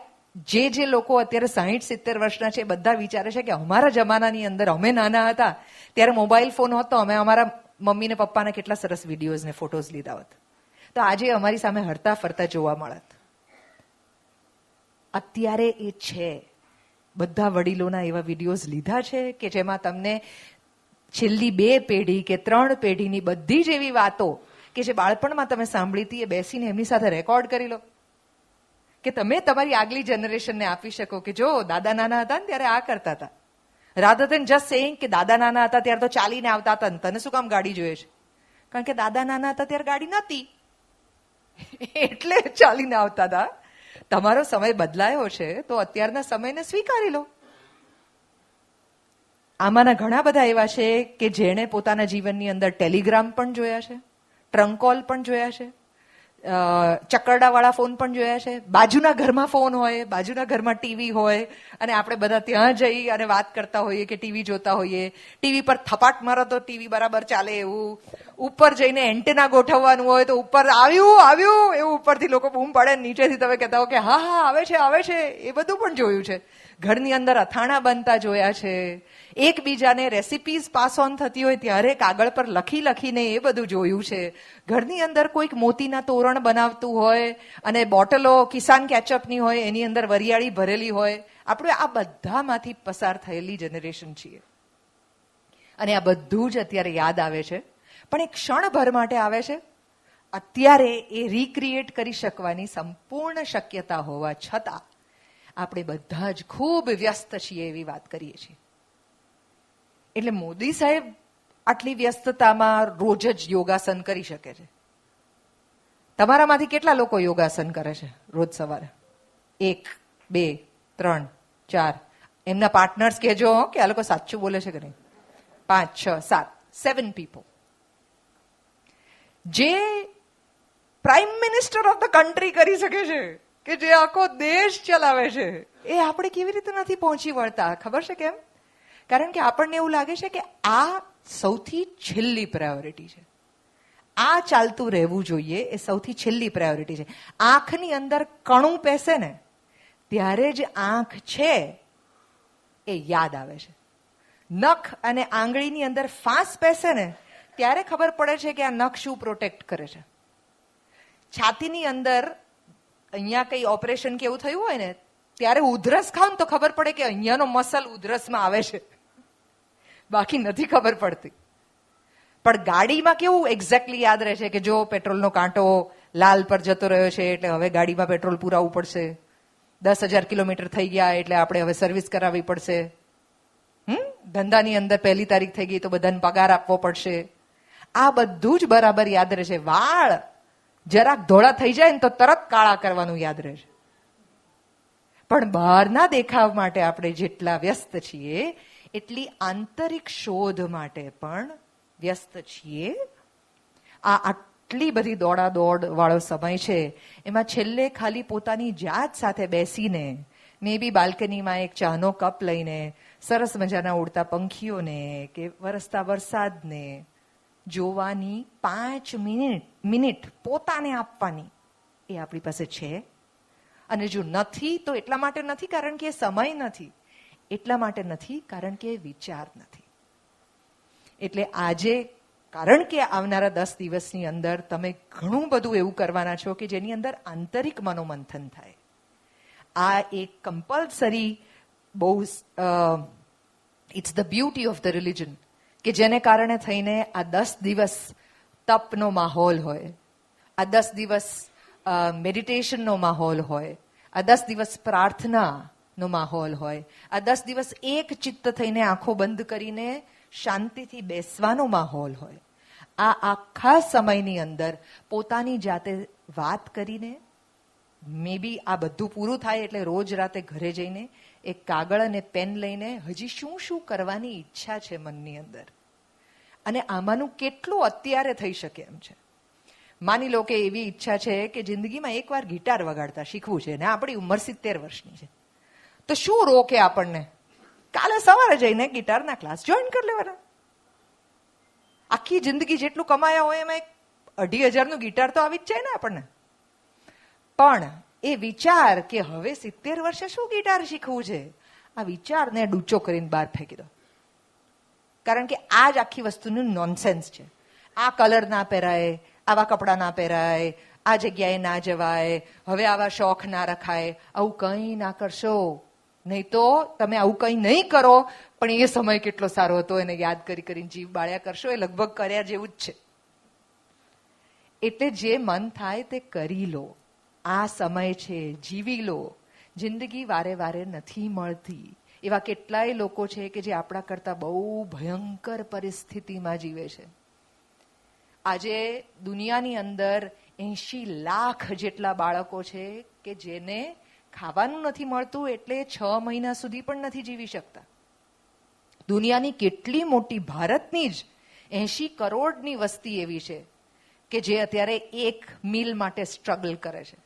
જે લોકો અત્યારે 60-70 વર્ષના છે બધા વિચારે છે કે અમારા જમાનાની અંદર અમે નાના હતા ત્યારે મોબાઈલ ફોન હતો, અમે અમારા મમ્મી ને પપ્પાના કેટલા સરસ વિડીયોઝ ને ફોટોઝ લીધા હોત, તો આજે અમારી સામે હરતા ફરતા જોવા મળત. અત્યારે એ છે. બધા વડીલોના એવા વિડીયોઝ લીધા છે કે જેમાં તમને છેલ્લી 2 પેઢી કે 3 પેઢીની બધી જ એવી વાતો કે જે બાળપણમાં તમે સાંભળી હતી એ બેસીને એમની સાથે રેકોર્ડ કરી લો, કે તમે તમારી આગલી જનરેશનને આપી શકો કે જો દાદા નાના હતા ને ત્યારે આ કરતા હતા. રાધર દેન જસ્ટ સેઇંગ કે દાદા નાના હતા ત્યારે તો ચાલીને આવતા હતા ને તને શું કામ ગાડી જોઈએ છે? કારણ કે દાદા નાના હતા ત્યારે ગાડી નહોતી એટલે ચાલીને આવતા હતા. તમારો સમય બદલાયો છે તો અત્યારના સમયને સ્વીકારી લો. આમાંના ઘણા બધા એવા છે કે જેણે પોતાના જીવનની અંદર ટેલિગ્રામ પણ જોયા છે, ટ્રંક કોલ પણ જોયા છે, ચકરડાવાળા ફોન પણ જોયા છે. બાજુના ઘરમાં ફોન હોય, બાજુના ઘરમાં ટીવી હોય અને આપણે બધા ત્યાં જઈ અને વાત કરતા હોઈએ કે ટીવી જોતા હોઈએ. ટીવી પર થપાટ મારો તો ટીવી બરાબર ચાલે એવું. ઉપર જઈને એન્ટેના ગોઠવવાનું હોય તો ઉપર આવ્યું આવ્યું એવું ઉપરથી લોકો બૂમ પાડે, નીચેથી તમે કહેતા હો કે હા હા આવે છે આવે છે. એ બધું પણ જોયું છે. ઘરની અંદર અથાણા બનતા જોયા છે. એકબીજાને રેસિપીઝ પાસ ઓન થતી હોય ત્યારે કાગળ પર લખી લખીને એ બધું જોયું છે. ઘરની અંદર કોઈક મોતીના તોરણ બનાવતું હોય અને બોટલો કિસાન કેચઅપની હોય, એની અંદર વરિયાળી ભરેલી હોય. આપણે આ બધામાંથી પસાર થયેલી જનરેશન છીએ અને આ બધું જ અત્યારે યાદ આવે છે, પણ એક ક્ષણભર માટે આવે છે. અત્યારે એ રીક્રિએટ કરી શકવાની સંપૂર્ણ શક્યતા હોવા છતાં આપણે બધા જ ખૂબ વ્યસ્ત છીએ એવી વાત કરીએ છીએ. એટલે મોદી સાહેબ આટલી વ્યસ્તતામાં રોજ જ યોગાસન કરી શકે છે. તમારામાંથી કેટલા લોકો યોગાસન કરે છે રોજ સવારે? 1, 2, 3, 4. એમના પાર્ટનર્સ કહેજો કે આ લોકો સાચું બોલે છે કે નહીં. 5, 6, 7, 7 people. જે prime minister of the country કરી શકે છે, કે જે આખો દેશ ચલાવે છે, એ આપણે કેવી રીતે નથી પહોંચી વળતા? ખબર છે કેમ? કારણ કે આપણને એવું લાગે છે કે આ સૌથી છેલ્લી પ્રાયોરિટી છે. આ ચાલતું રહેવું જોઈએ એ સૌથી છેલ્લી પ્રાયોરિટી છે. આંખની અંદર કણું પેસે ને ત્યારે જ આંખ છે એ યાદ આવે છે. નખ અને આંગળીની અંદર ફાંસ બેસે ને ત્યારે ખબર પડે છે કે આ નખ શું પ્રોટેક્ટ કરે છે. છાતીની અંદર અહીંયા કઈ ઓપરેશન કે એવું થયું હોય ને ત્યારે ઉધરસ ખાવ ને તો ખબર પડે કે અહીંયાનો મસલ ઉધરસમાં આવે છે, બાકી નથી ખબર પડતી. પણ ગાડીમાં કેવું એક્ઝેક્ટલી યાદ રહે છે કે જો પેટ્રોલનો કાંટો લાલ પર જતો રહ્યો છે એટલે હવે ગાડીમાં પેટ્રોલ પુરાવવું પડશે, 10,000 કિલોમીટર થઈ ગયા એટલે આપણે હવે સર્વિસ કરાવવી પડશે, ધંધાની અંદર 1 તારીખ થઈ ગઈ તો બધાને પગાર આપવો પડશે. આ બધું જ બરાબર યાદ રહે છે. વાળ જરાક ધોળા થઈ જાય ને તો તરત કાળા કરવાનું યાદ રહે છે. પણ બહારના દેખાવ માટે આપણે જેટલા વ્યસ્ત છીએ એટલી આંતરિક શોધ માટે પણ વ્યસ્ત છીએ. આટલી બધી દોડાદોડ વાળો સમય છે, એમાં છેલ્લે ખાલી પોતાની જાત સાથે બેસીને મે બી બાલ્કનીમાં એક ચાનો કપ લઈને સરસ મજાના ઉડતા પંખીઓને કે વરસતા વરસાદને જોવાની 5 મિનિટ પોતાને આપવાની એ આપણી પાસે છે. અને જો નથી તો એટલા માટે નથી કારણ કે સમય નથી, એટલા માટે નથી કારણ કે વિચાર નથી. એટલે આજે કારણ કે આવનારા 10 દિવસની અંદર તમે ઘણું બધું એવું કરવાના છો કે જેની અંદર આંતરિક મનોમંથન થાય. આ એક કમ્પલસરી બહુ it's the beauty of the religion કે જેને કારણે થઈને આ 10 દિવસ તપનો માહોલ હોય, આ 10 દિવસ મેડિટેશનનો માહોલ હોય, આ 10 દિવસ પ્રાર્થનાનો માહોલ હોય, આ 10 દિવસ એક ચિત્ત થઈને આંખો બંધ કરીને શાંતિથી બેસવાનો માહોલ હોય. આ આખા સમયની અંદર પોતાની જાતે વાત કરીને મે બી આ બધું પૂરું થાય એટલે રોજ રાતે ઘરે જઈને એક કાગળ અને પેન લઈને હજી શું શું કરવાની ઈચ્છા છે મનની અંદર અને આમાંનું કેટલું અત્યારે થઈ શકે એમ છે. માની લો કે એવી ઈચ્છા છે કે જિંદગીમાં એકવાર ગિટાર વગાડતા શીખવું છે ને આપણી ઉંમર 70 વર્ષની છે, તો શું રોકે આપણને? કાલે સવારે જઈને ગિટારના ક્લાસ જોઈન કરી લેવાના. આખી જિંદગી જેટલું કમાયા હોય એમાં 2,500 ગિટાર તો આવી જ જાય ને આપણને. પણ એ વિચાર કે હવે 70 વર્ષે શું ગિટાર શીખવું છે, આ વિચારને ડૂચો કરીને બહાર ફેંકી દો. કારણ કે આ જ આખી વસ્તુનું નોનસેન્સ છે. આ કલર ના પહેરાય, આવા કપડાં ના પહેરાય, આ જગ્યાએ ના જવાય, હવે આવા શોખ ના રખાય, આવું કંઈ ના કરશો. નહીં તો તમે આવું કંઈ નહીં કરો પણ એ સમય કેટલો સારો હતો એને યાદ કરી કરીને જીવ બાળ્યા કરશો, એ લગભગ કર્યા જેવું જ છે. એટલે જે મન થાય તે કરી લો. આ સમય છે, જીવી લો. જિંદગી વારે વારે નથી મળતી. એવા કેટલાય લોકો છે કે જે આપણા કરતા બહુ ભયંકર પરિસ્થિતિમાં જીવે છે. આજે દુનિયાની અંદર 80 લાખ જેટલા બાળકો છે કે જેને ખાવાનું નથી મળતું એટલે 6 મહિના સુધી પણ નથી જીવી શકતા. દુનિયાની કેટલી મોટી, ભારતની જ 80 કરોડની વસ્તી એવી છે કે જે અત્યારે એક મીલ માટે સ્ટ્રગલ કરે છે.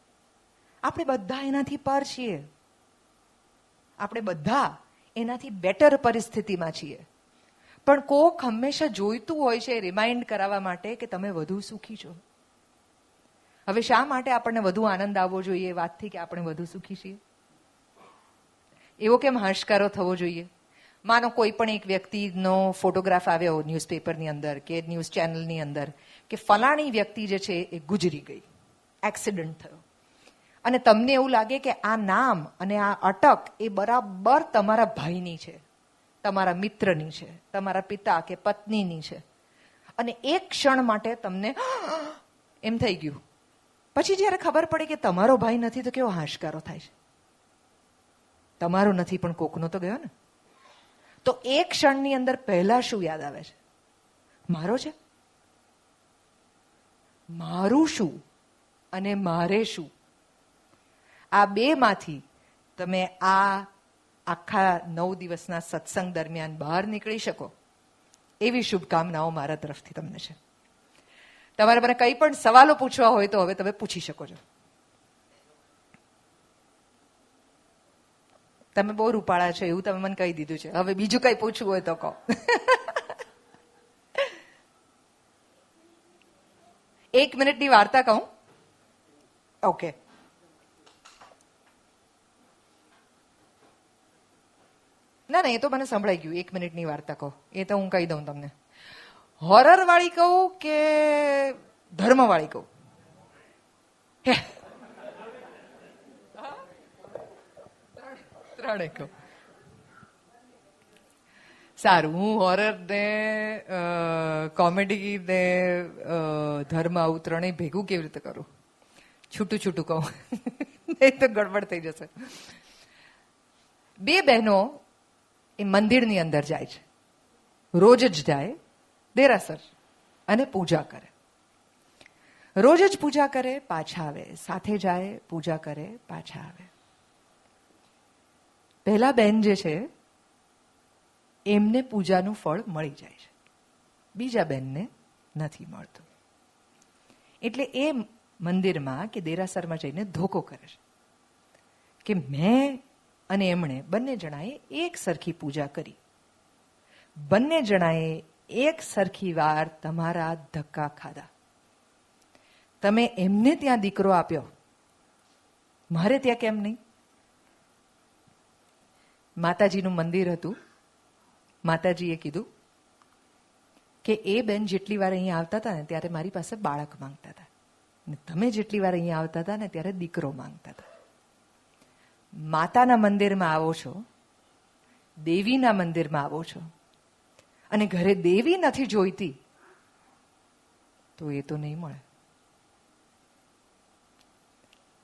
આપણે બધા એનાથી પર છીએ, આપણે બધા એનાથી બેટર પરિસ્થિતિમાં છીએ. પણ કોક હંમેશા જોઈતું હોય છે રિમાઇન્ડ કરાવવા માટે કે તમે વધુ સુખી છો. હવે શા માટે આપણને વધુ આનંદ આવવો જોઈએ એ વાતથી કે આપણે વધુ સુખી છીએ? એવો કેમ હાશકારો થવો જોઈએ? માનો કોઈ પણ એક વ્યક્તિનો ફોટોગ્રાફ આવ્યો ન્યૂઝપેપરની અંદર કે ન્યૂઝ ચેનલની અંદર કે ફલાણી વ્યક્તિ જે છે એ ગુજરી ગઈ, એક્સિડન્ટ થયો, અને તમને એવું લાગે કે આ નામ અને આ અટક એ બરાબર તમારા ભાઈની છે, તમારા મિત્રની છે, તમારા પિતા કે પત્નીની છે, અને એક ક્ષણ માટે તમને એમ થઈ ગયું. પછી જયારે ખબર પડે કે તમારો ભાઈ નથી તો કેવો હાશકારો થાય છે. તમારો નથી પણ કોકનો તો ગયો ને. તો એક ક્ષણની અંદર પહેલા શું યાદ આવે છે? મારો છે, મારું શું અને મારે શું. આ બે માંથી તમે આ આખા 9 દિવસના સત્સંગ દરમિયાન બહાર નીકળી શકો એવી શુભકામનાઓ મારા તરફથી તમને છે. તમારે મને કંઈ પણ સવાલો પૂછવા હોય તો હવે તમે પૂછી શકો છો. તમે બહુ રૂપાળા છો એવું તમે મને કહી દીધું છે. હવે બીજું કઈ પૂછવું હોય તો કહો. 1 મિનિટની વાર્તા કહું? ઓકે. ના ના ના, એ તો મને સંભળાઈ ગયું. 1 મિનિટની વાર્તા કહો, એ તો હું કહી દઉં તમને. હોરર વાળી કહું કે ધર્મ વાળી કહું? ત્રણે કહું. સારું, હું હોરર ને કોમેડી ને ધર્મ આવું ત્રણેય ભેગું કેવી રીતે કરું? છૂટું છૂટું કહું, નહીં તો ગડબડ થઈ જશે. 2 બહેનો એ મંદિરની અંદર જાય છે, રોજ જ જાય, દેરાસર, અને પૂજા કરે. રોજ જ પૂજા કરે, પાછા આવે, સાથે જાય, પૂજા કરે, પાછા આવે. પહેલા બેન જે છે એમને પૂજાનું ફળ મળી જાય છે, બીજા બેનને નથી મળતું. એટલે એ મંદિરમાં કે દેરાસરમાં જઈને ધોકો કરે છે કે મેં અને એમણે બંને જણાએ એક સરખી પૂજા કરી, બંને જણાએ એક સરખી વાર તમારા ધક્કા ખાધા. તમે એમને ત્યાં દીકરો આપ્યો, મારે ત્યાં કેમ નહીં? માતાજીનું મંદિર હતું. માતાજીએ કીધું કે એ બેન જેટલી વાર અહીંયા આવતા હતા ને ત્યારે મારી પાસે બાળક માંગતા હતા, અને તમે જેટલી વાર અહીંયા આવતા હતા ને ત્યારે દીકરો માંગતા હતા. માતાના મંદિરમાં આવો છો, દેવીના મંદિરમાં આવો છો, અને ઘરે દેવી નથી જોઈતી તો એ તો નહીં મળે.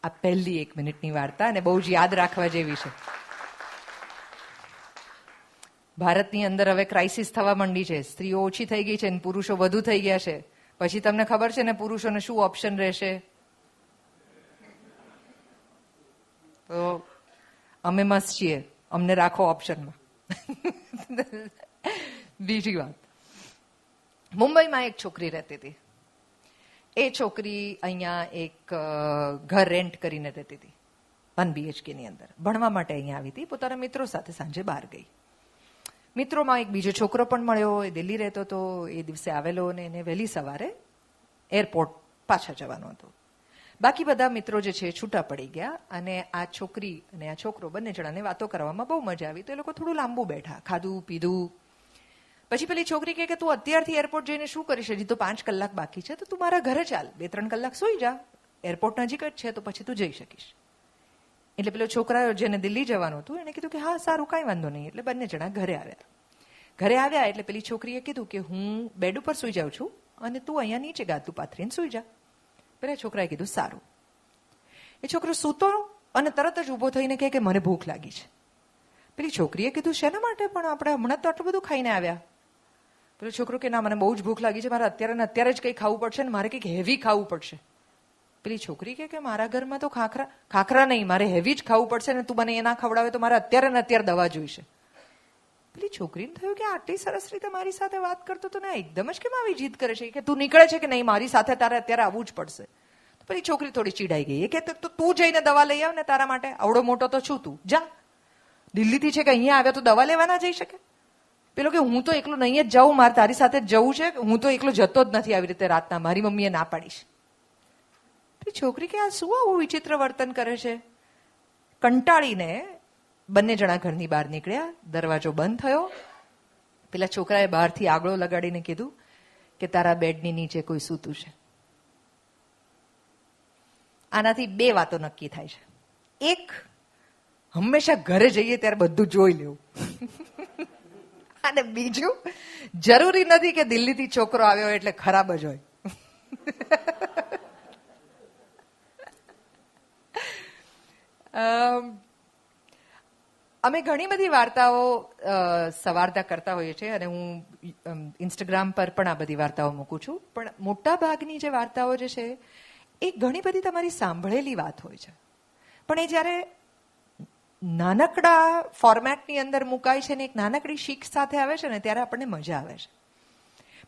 આ પહેલી 1 મિનિટની વાર્તા, અને બહુ જ યાદ રાખવા જેવી છે. ભારતની અંદર હવે ક્રાઇસિસ થવા માંડી છે. સ્ત્રીઓ ઓછી થઈ ગઈ છે અને પુરુષો વધુ થઈ ગયા છે. પછી તમને ખબર છે ને પુરુષોને શું ઓપ્શન રહેશે? તો અમે મસ્ત છીએ, અમને રાખો ઓપ્શનમાં. બીજી વાત, મુંબઈમાં એક છોકરી રહેતી હતી. એ છોકરી અહીંયા એક ઘર રેન્ટ કરીને રહેતી હતી, 1 BHK ની અંદર. ભણવા માટે અહીંયા આવી હતી, પોતાના મિત્રો સાથે સાંજે બહાર ગઈ. મિત્રોમાં એક બીજો છોકરો પણ મળ્યો, એ દિલ્હી રહેતો હતો. એ દિવસે આવેલો અને એને વહેલી સવારે એરપોર્ટ પાછા જવાનું હતું. બાકી બધા મિત્રો જે છે છૂટા પડી ગયા, અને આ છોકરી અને આ છોકરો બંને જણાને વાતો કરવામાં બહુ મજા આવી. તો એ લોકો થોડું લાંબુ બેઠા, ખાધું પીધું. પછી પેલી છોકરી કહે કે તું અત્યારથી એરપોર્ટ જઈને શું કરીશ? હજી તો 5 કલાક બાકી છે, તો તું મારા ઘરે ચાલ, 2-3 કલાક સુઈ જા, એરપોર્ટ નજીક જ છે, તો પછી તું જઈ શકીશ. એટલે પેલો છોકરા જેને દિલ્હી જવાનું હતું એને કીધું કે હા સારું, કાંઈ વાંધો નહીં. એટલે બંને જણા ઘરે આવ્યા. ઘરે આવ્યા એટલે પેલી છોકરીએ કીધું કે હું બેડ ઉપર સુઈ જાઉં છું અને તું અહીંયા નીચે ગાતું પાથરીને સુઈ જા. પેલા છોકરાએ કીધું સારું. એ છોકરો સૂતો અને તરત જ ઊભો થઈને કહે કે મને ભૂખ લાગી છે. પેલી છોકરીએ કીધું શેના માટે? પણ આપણે હમણાં તો આટલું બધું ખાઈને આવ્યા. પેલો છોકરો કે ના, મને બહુ જ ભૂખ લાગી છે, મારે અત્યારે ને અત્યારે જ કંઈ ખાવું પડશે ને મારે કંઈક હેવી ખાવું પડશે. પેલી છોકરી કે મારા ઘરમાં તો ખાખરા નહીં, મારે હેવી જ ખાવું પડશે ને તું મને એ ના ખવડાવે તો મારે અત્યારે ને અત્યારે દવા જોઈશે. પેલી છોકરીને થયું કે આટલી સરસ રીતે મારી સાથે વાત કરતો તો ને એકદમ જ કેમ આવી જીદ કરે છે કે તું નીકળે છે કે નહીં, મારી સાથે તારે અત્યારે આવવું જ પડશે. તો પેલી છોકરી થોડી ચીડાઈ ગઈ. એ કે તું જઈને દવા લઈ આવ ને, તારા માટે આવડો મોટો તો છું તું, જા. દિલ્હીથી છે કે અહીંયા આવ્યા તો દવા લેવા ના જઈ શકે? પેલો કે હું તો એકલો નહીં જ જાઉં, મારે તારી સાથે જ જવું છે, હું તો એકલો જતો જ નથી આવી રીતે રાતના, મારી મમ્મીએ ના પાડીશ. પેલી છોકરી કે આ શું આવું વિચિત્ર વર્તન કરે છે? કંટાળીને બંને જણા ઘરની બહાર નીકળ્યા. દરવાજો બંધ થયો. પેલા છોકરાએ બહારથી આગળો લગાડીને કીધું કે તારા બેડની નીચે કોઈ સૂતું છે. આનાથી 2 વાતો નક્કી થાય છે. એક, હંમેશા ઘરે જઈએ ત્યારે બધું જોઈ લેવું. અને બીજું, જરૂરી નથી કે દિલ્હીથી છોકરો આવ્યો એટલે ખરાબ જ હોય. અમે ઘણી બધી વાર્તાઓ સવારતા કરતા હોઈએ છીએ અને હું ઇન્સ્ટાગ્રામ પર પણ આ બધી વાર્તાઓ મૂકું છું. પણ મોટા ભાગની જે વાર્તાઓ જે છે એ ઘણી બધી તમારી સાંભળેલી વાત હોય છે, પણ એ જ્યારે નાનકડા ફોર્મેટની અંદર મુકાય છે ને એક નાનકડી શીખ સાથે આવે છે ને ત્યારે આપણને મજા આવે છે.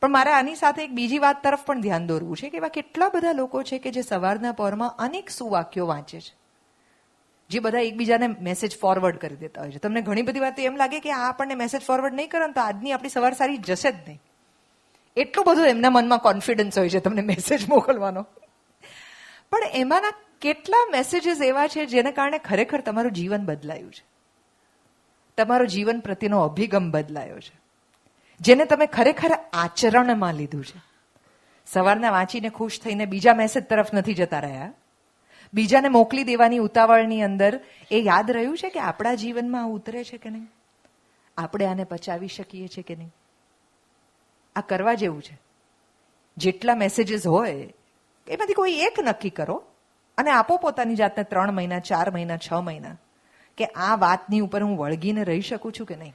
પણ મારે આની સાથે એક બીજી વાત તરફ પણ ધ્યાન દોરવું છે કે એવા કેટલા બધા લોકો છે કે જે સવારના પહોરમાં અનેક સુવાક્યો વાંચે છે, જે બધા એકબીજાને મેસેજ ફોરવર્ડ કરી દેતા હોય છે. તમને ઘણી બધી વાત એમ લાગે કે આ આપણને મેસેજ ફોરવર્ડ નહીં કરે તો આજની આપણી સવાર સારી જશે જ નહીં. એટલું બધું એમના મનમાં કોન્ફિડન્સ હોય છે તમને મેસેજ મોકલવાનો. પણ એમાંના કેટલા મેસેજીસ એવા છે જેને કારણે ખરેખર તમારું જીવન બદલાયું છે? તમારો જીવન પ્રત્યેનો અભિગમ બદલાયો છે, જેને તમે ખરેખર આચરણમાં લીધું છે. સવારના વાંચીને ખુશ થઈને બીજા મેસેજ તરફ નથી જતા રહ્યા. બીજાને મોકલી દેવાની ઉતાવળની અંદર એ યાદ રહ્યું છે કે આપણા જીવનમાં આ ઉતરે છે કે નહીં, આપણે આને પચાવી શકીએ છીએ કે નહીં. આ કરવા જેવું છે. જેટલા મેસેજીસ હોય એમાંથી કોઈ એક નક્કી કરો અને આપો પોતાની જાતને 3 મહિના, 4 મહિના, 6 મહિના કે આ વાતની ઉપર હું વળગીને રહી શકું છું કે નહીં.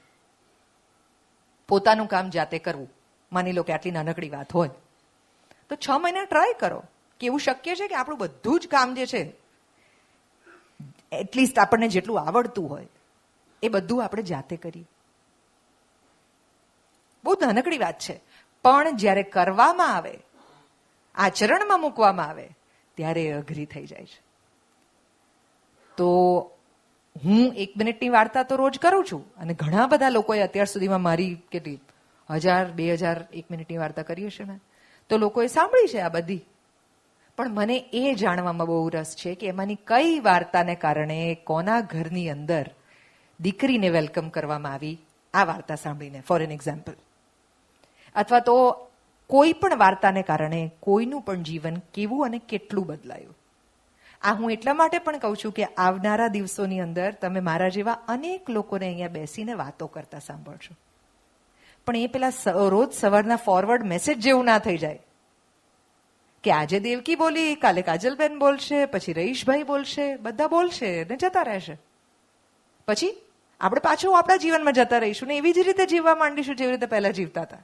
પોતાનું કામ જાતે કરવું. માની લો કે આટલી નાનકડી વાત હોય તો 6 મહિના ટ્રાય કરો કે એવું શક્ય છે કે આપણું બધું જ કામ જે છે, એટલીસ્ટ આપણને જેટલું આવડતું હોય એ બધું આપણે જાતે કરીએ. બહુ નાનકડી વાત છે, પણ જ્યારે કરવામાં આવે, આચરણમાં મૂકવામાં આવે ત્યારે એ અઘરી થઈ જાય છે. તો હું 1 મિનિટની વાર્તા તો રોજ કરું છું અને ઘણા બધા લોકોએ અત્યાર સુધીમાં મારી કેટલી 1000, 2000 1 મિનિટની વાર્તા કરી હશે ને, તો લોકોએ સાંભળી છે આ બધી. પણ મને એ જાણવામાં બહુ રસ છે કે એમાંની કઈ વાર્તાને કારણે કોના ઘરની અંદર દીકરીને વેલકમ કરવામાં આવી આ વાર્તા સાંભળીને, ફોર એન એક્ઝામ્પલ. અથવા તો કોઈ પણ વાર્તાને કારણે કોઈનું પણ જીવન કેવું અને કેટલું બદલાયું. આ હું એટલા માટે પણ કહું છું કે આવનારા દિવસોની અંદર તમે મારા જેવા અનેક લોકોને અહીંયા બેસીને વાતો કરતા સાંભળશો. પણ એ પેલા રોજ સવારના ફોરવર્ડ મેસેજ જેવું ના થઈ જાય કે આજે દેવકી બોલી, કાલે કાજલબેન બોલશે, પછી રઈશભાઈ બોલશે, બધા બોલશે ને જતા રહેશે. પછી આપણે પાછું આપણા જીવનમાં જતા રહીશું ને એવી જ રીતે જીવવા માંડીશું જેવી રીતે પહેલા જીવતા હતા.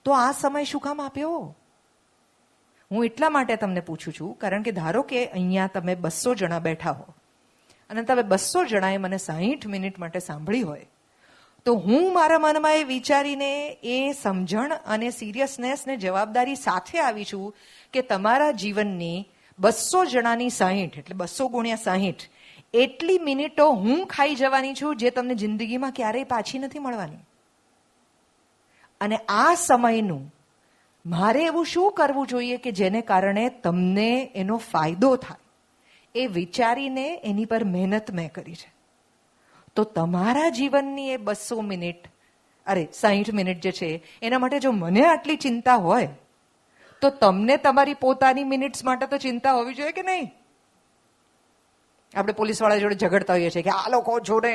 તો આ સમય શું કામ આપ્યો? હું એટલા માટે તમને પૂછું છું, કારણ કે ધારો કે અહીંયા તમે 200 જણા બેઠા હો અને તમે 200 જણાએ મને 60 મિનિટ માટે સાંભળી હોય, તો હું મારા મનમાં એ વિચારીને એ સમજણ અને સિરિયસનેસ ને જવાબદારી સાથે આવી છું કે તમારા જીવનની 200 જણાની 60 એટલે 200 ગુણ્યા 60 એટલી મિનિટો હું ખાઈ જવાની છું જે તમને જિંદગીમાં ક્યારેય પાછી નથી મળવાની. અને આ સમયનું મારે એવું શું કરવું જોઈએ કે જેને કારણે તમને એનો ફાયદો થાય, એ વિચારીને એની પર મહેનત મેં કરી છે. તો તમારા જીવનની એ 200 મિનિટ, 60 મિનિટ જે છે એના માટે જો મને આટલી ચિંતા હોય તો તમને તમારી પોતાની મિનિટ્સ માટે તો ચિંતા હોવી જોઈએ કે નહીં? આપણે પોલીસવાળા જોડે ઝઘડતા હોઈએ છીએ કે આ લોકો જોડે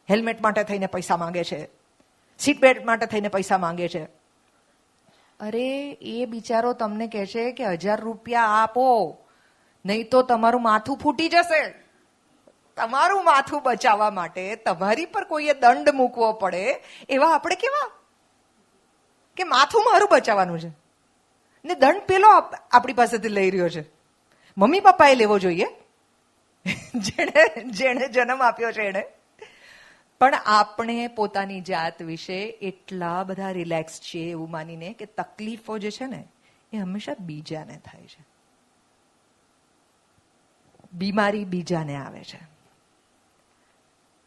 હેલ્મેટ માટે થઈને પૈસા માંગે છે, સીટ બેલ્ટ માટે થઈને પૈસા માંગે છે. અરે એ બિચારો તમને કહે છે કે 1000 રૂપિયા આપો નહીં તો તમારું માથું ફૂટી જશે. તમારું માથું બચાવવા માટે તમારી પર કોઈએ દંડ મૂકવો પડે એવા આપણે કેવા કે માથું મારું બચાવવાનું છે ને દંડ પેલો આપણી પાસેથી લઈ રહ્યો છે. મમ્મી પપ્પાએ લેવો જોઈએ, જેણે જન્મ આપ્યો છે એને. પણ આપણે પોતાની જાત વિશે એટલા બધા રિલેક્સ છીએ એવું માનીને કે તકલીફો જે છે ને એ હંમેશા બીજાને થાય છે. બીમારી બીજાને આવે છે,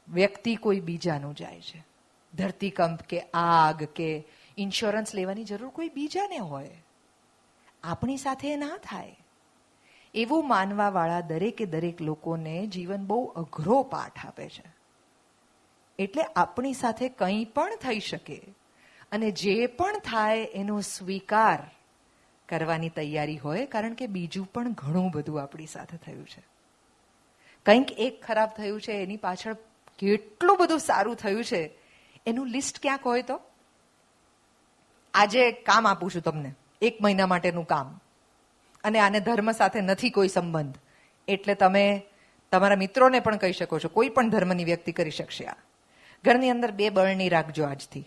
વ્યક્તિ કોઈ બીજાનું જાય છે, ધરતીકંપ કે આગ કે ઇન્સ્યોરન્સ લેવાની જરૂર કોઈ બીજાને હોય, આપણી સાથે ના થાય. એવું માનવા વાળા દરેકે દરેક લોકોને જીવન બહુ અઘરો પાઠ આપે છે. એટલે આપણી સાથે કંઈ પણ થઈ શકે અને જે પણ થાય એનો સ્વીકાર કરવાની તૈયારી હોય, કારણ કે બીજું પણ ઘણું બધું આપણી સાથે થયું છે. કંઈક એક ખરાબ થયું છે, એની પાછળ કેટલું બધું સારું થયું છે એનું લિસ્ટ ક્યાંક હોય તો. આજે કામ આપું છું તમને, 1 મહિના માટેનું કામ, અને આને ધર્મ સાથે નથી કોઈ સંબંધ, એટલે તમે તમારા મિત્રોને પણ કહી શકો છો, કોઈ પણ ધર્મની વ્યક્તિ કરી શકશે. આ ઘરની અંદર 2 બરણી રાખજો, આજથી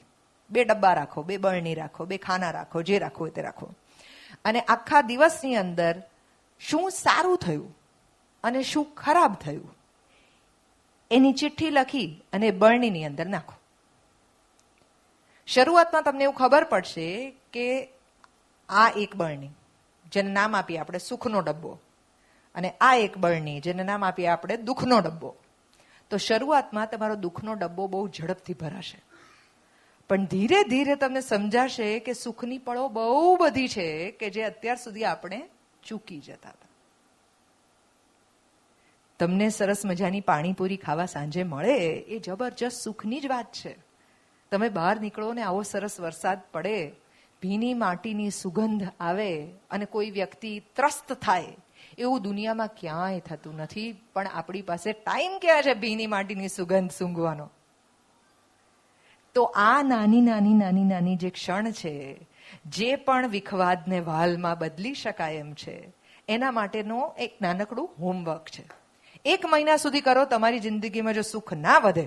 2 ડબ્બા રાખો, 2 બરણી રાખો, 2 ખાના રાખો, જે રાખો તે રાખો. અને આખા દિવસની અંદર શું સારું થયું અને શું ખરાબ થયું એની ચિઠ્ઠી લખી અને બરણીની અંદર નાખો. શરૂઆતમાં તમને એવું ખબર પડશે કે આ એક બરણી જેને નામ આપીએ આપણે સુખનો ડબ્બો, અને આ એક બરણી જેને નામ આપીએ આપણે દુઃખનો ડબ્બો. તો શરૂઆતમાં તમારો દુઃખનો ડબ્બો બહુ ઝડપથી ભરાશે, પણ ધીરે ધીરે તમને સમજાશે કે સુખની પળો બહુ બધી છે કે જે અત્યાર સુધી આપણે ચૂકી જતા હતા. તમને સરસ મજાની પાણીપુરી ખાવા સાંજે મળે એ જબરજસ્ત સુખની જ વાત છે. તમે બહાર નીકળો ને આવો સરસ વરસાદ પડે, ભીની માટીની સુગંધ આવે અને કોઈ વ્યક્તિ ત્રસ્ત થાય, એવું દુનિયામાં ક્યાંય થતું નથી. પણ આપણી પાસે ટાઈમ ક્યાં છે ભીની માટીની સુગંધ સૂંઘવાનો? તો આ નાની નાની નાની નાની જે ક્ષણ છે, જે પણ વિખવાદને વાલમાં બદલી શકાય એમ છે, એના માટેનો એક નાનકડું હોમવર્ક છે. 1 મહિના સુધી કરો. તમારી જિંદગીમાં જો સુખ ના વધે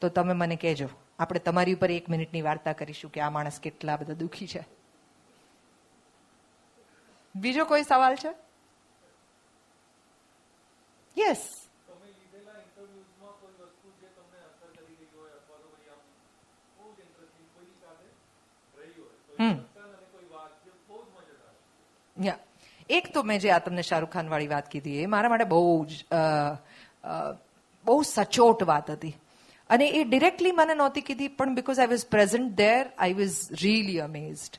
તો તમે મને કહેજો. આપણે તમારી ઉપર 1 મિનિટની વાર્તા કરીશું કે આ માણસ કેટલા બધા દુઃખી છે. બીજો કોઈ સવાલ છે? યસ. એક તો મેં જે આ તમને શાહરૂખ ખાન વાળી વાત કીધી, એ મારા માટે બહુ સચોટ વાત હતી. અને એ ડિરેક્ટલી મને નહોતી કીધી, પણ because I was present there, I was really amazed.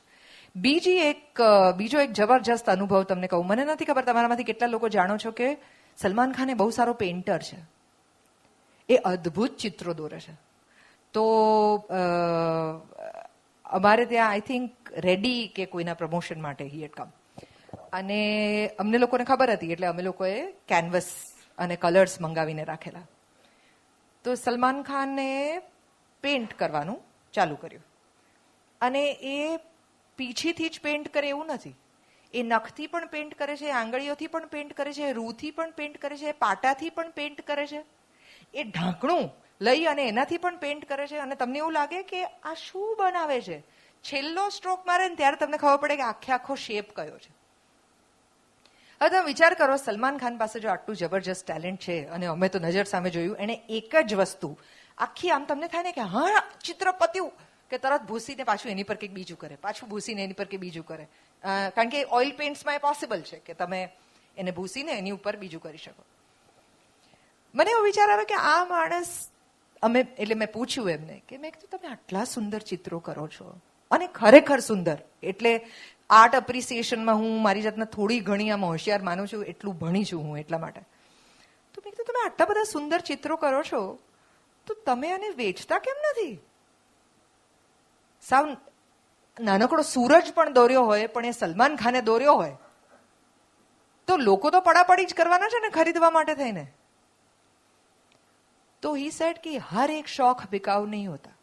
બીજો એક જબરજસ્ત અનુભવ તમને કહું. મને નથી ખબર તમારામાંથી કેટલા લોકો જાણો છો કે સલમાન ખાન એ બહુ સારો પેઇન્ટર છે. એ અદ્ભુત ચિત્રો દોરે છે. તો અમારે ત્યાં આઈ થિંક રેડી કે કોઈના પ્રમોશન માટે હી હેડ કમ, અને અમને લોકોને ખબર હતી એટલે અમે લોકોએ કેનવસ અને કલર્સ મંગાવીને રાખેલા. તો સલમાન ખાને પેઇન્ટ કરવાનું ચાલુ કર્યું, અને એ પીછીથી જ પેઇન્ટ કરે એવું નથી. એ નખથી પણ પેઇન્ટ કરે છે, આંગળીઓથી પણ પેઇન્ટ કરે છે, રૂથી પણ પેઇન્ટ કરે છે, પાટાથી પણ પેઇન્ટ કરે છે, એ ઢાંકણું લઈ અને એનાથી પણ પેઇન્ટ કરે છે. અને તમને એવું લાગે કે આ શું બનાવે છે? છેલ્લો સ્ટ્રોક મારે ને ત્યારે તમને ખબર પડે કે આખો શેપ કયો છે. હવે તમે વિચાર કરો, સલમાન ખાન પાસે જો આટલું જબરજસ્ત ટેલેન્ટ છે, અને અમે તો નજર સામે જોયું, એને એક જ વસ્તુ આખી, આમ તમને થાય ને કે હા ચિત્ર પત્યું, કે તરત ભૂસીને પાછું એની પર કંઈક બીજું કરે, પાછું ભૂસીને એની પર કંઈક બીજું કરે. કારણ કે ઓઇલ પેઇન્ટ્સમાં એ પોસિબલ છે કે તમે એને ભૂસીને એની ઉપર બીજું કરી શકો. મને એવો વિચાર આવે કે આ માણસ, એટલે મેં પૂછ્યું એમને કે મેં કીધું તમે આટલા સુંદર ચિત્રો કરો છો, અને ખરેખર સુંદર, એટલે આર્ટ એપ્રિસિએશનમાં હું મારી જાતને થોડી ઘણી આમ હોશિયાર માનું છું, એટલું ભણી છું હું એટલા માટે. તો મેં કીધું તમે આટલા બધા સુંદર ચિત્રો કરો છો, તો તમે આને વેચતા કેમ નથી? સાવ નાનકડો સૂરજ પણ દોર્યો હોય, પણ એ સલમાન ખાને દોર્યો હોય તો લોકો તો પડાપડી જ કરવાના છે ને ખરીદવા માટે થઈને. તો હી સેડ કે હર એક શોખ બિકાઉ નહીં હોતા.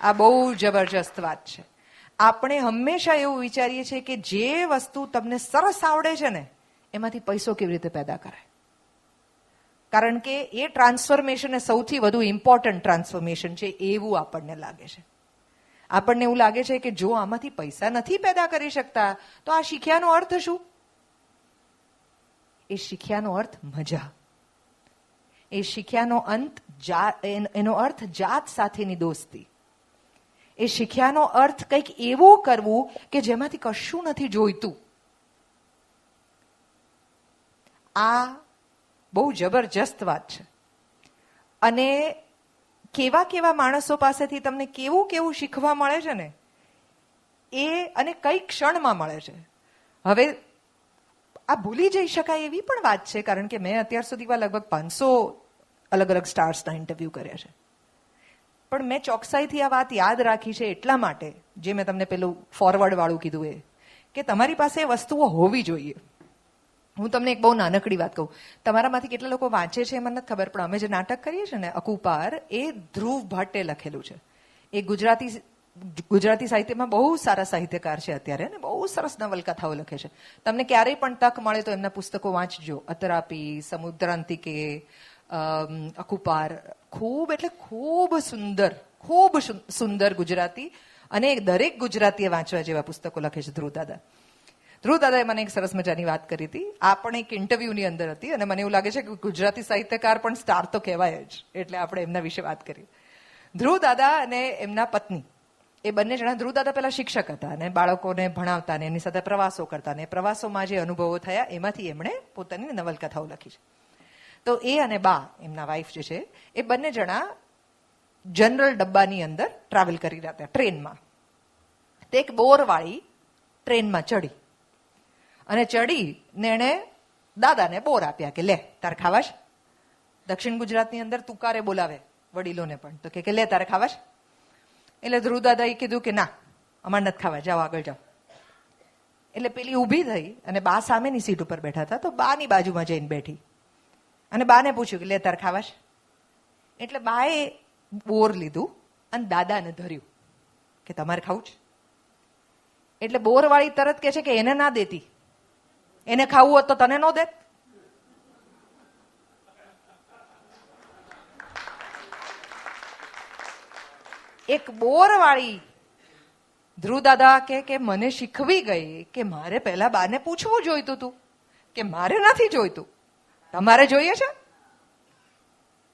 આ બહુ જબરજસ્ત વાત છે. આપણે હંમેશા એવું વિચારીએ છીએ કે જે વસ્તુ તમને સરસ આવડે છે ને, એમાંથી પૈસો કેવી રીતે પેદા કરાય. કારણ કે એ ટ્રાન્સફોર્મેશન એ સૌથી વધુ ઇમ્પોર્ટન્ટ ટ્રાન્સફોર્મેશન છે એવું આપણને લાગે છે. આપણને એવું લાગે છે કે જો આમાંથી પૈસા નથી પેદા કરી શકતા તો આ શીખ્યાનો અર્થ શું? એ શીખ્યાનો અર્થ મજા. એ શીખ્યાનો એનો અર્થ જાત સાથેની દોસ્તી. એ શીખ્યાનો અર્થ કંઈક એવું કરવું કે જેમાંથી કશું નથી જોઈતું. આ બહુ જબરજસ્ત વાત છે. અને કેવા કેવા માણસો પાસેથી તમને કેવું કેવું શીખવા મળે છે ને, એ અને કઈ ક્ષણમાં મળે છે. હવે આ ભૂલી જઈ શકાય એવી પણ વાત છે, કારણ કે મેં અત્યાર સુધીમાં લગભગ 500 અલગ અલગ સ્ટાર્સના ઇન્ટરવ્યુ કર્યા છે. પણ મેં ચોકસાઈથી આ વાત યાદ રાખી છે એટલા માટે, જે મેં તમને પેલું ફોરવર્ડ વાળું કીધું, એ કે તમારી પાસે એ વસ્તુઓ હોવી જોઈએ. હું તમને એક બહુ નાનકડી વાત કહું. તમારામાંથી કેટલા લોકો વાંચે છે મને નથી ખબર, પણ અમે જે નાટક કરીએ છીએ ને અકુપાર, એ ધ્રુવ ભટ્ટે લખેલું છે. એ ગુજરાતી સાહિત્યમાં બહુ સારા સાહિત્યકાર છે અત્યારે, ને બહુ સરસ નવલકથાઓ લખે છે. તમને ક્યારેય પણ તક મળે તો એમના પુસ્તકો વાંચજો. અતરાપી, સમુદ્રાંતિકે, અકુપાર. ખૂબ એટલે ખૂબ સુંદર ગુજરાતી, અને દરેક ગુજરાતીએ વાંચવા જેવા પુસ્તકો લખે છે ધ્રુવ દાદા. ધ્રુવ દાદાએ મને એક સરસ મજાની વાત કરી હતી. આ પણ એક ઇન્ટરવ્યુની અંદર હતી, અને મને એવું લાગે છે કે ગુજરાતી સાહિત્યકાર પણ સ્ટાર તો કહેવાય જ, એટલે આપણે એમના વિશે વાત કરી. ધ્રુવ દાદા અને એમના પત્ની, એ બંને જણા, ધ્રુવ દાદા પહેલા શિક્ષક હતા અને બાળકોને ભણાવતા ને એની સાથે પ્રવાસો કરતા, ને પ્રવાસોમાં જે અનુભવો થયા એમાંથી એમણે પોતાની નવલકથાઓ લખી છે. તો એ અને બા, એમના વાઈફ જે છે, એ બંને જણા જનરલ ડબ્બાની અંદર ટ્રાવેલ કરી રહ્યા હતા ટ્રેનમાં. તે એક બોરવાળી ટ્રેનમાં ચડી, અને ચડી ને એણે દાદાને બોર આપ્યા કે લે તારે ખાવા છે. દક્ષિણ ગુજરાતની અંદર તુકારે બોલાવે વડીલોને પણ, તો કે લે તારે ખાવા છે. એટલે ધ્રુવ દાદાએ કીધું કે ના અમારે નથી ખાવા, જાઓ આગળ જાઓ. એટલે પેલી ઊભી થઈ અને બા સામેની સીટ ઉપર બેઠા હતા, તો બાની બાજુમાં જઈને બેઠી અને બાને પૂછ્યું કે લે તારે ખાવા છે. એટલે બાએ બોર લીધું અને દાદાને ધર્યું કે તમારે ખાવું છે. એટલે બોરવાળી તરત કે છે કે એને ના દેતી, એને ખાવું હોત તો તને ન દેત. એક બોરવાળી ધ્રુવ દાદા કે મને શીખવી ગઈ કે મારે પહેલા બાને પૂછવું જોઈતું હતું કે મારે નથી જોઈતું, તમારે જોઈએ છે.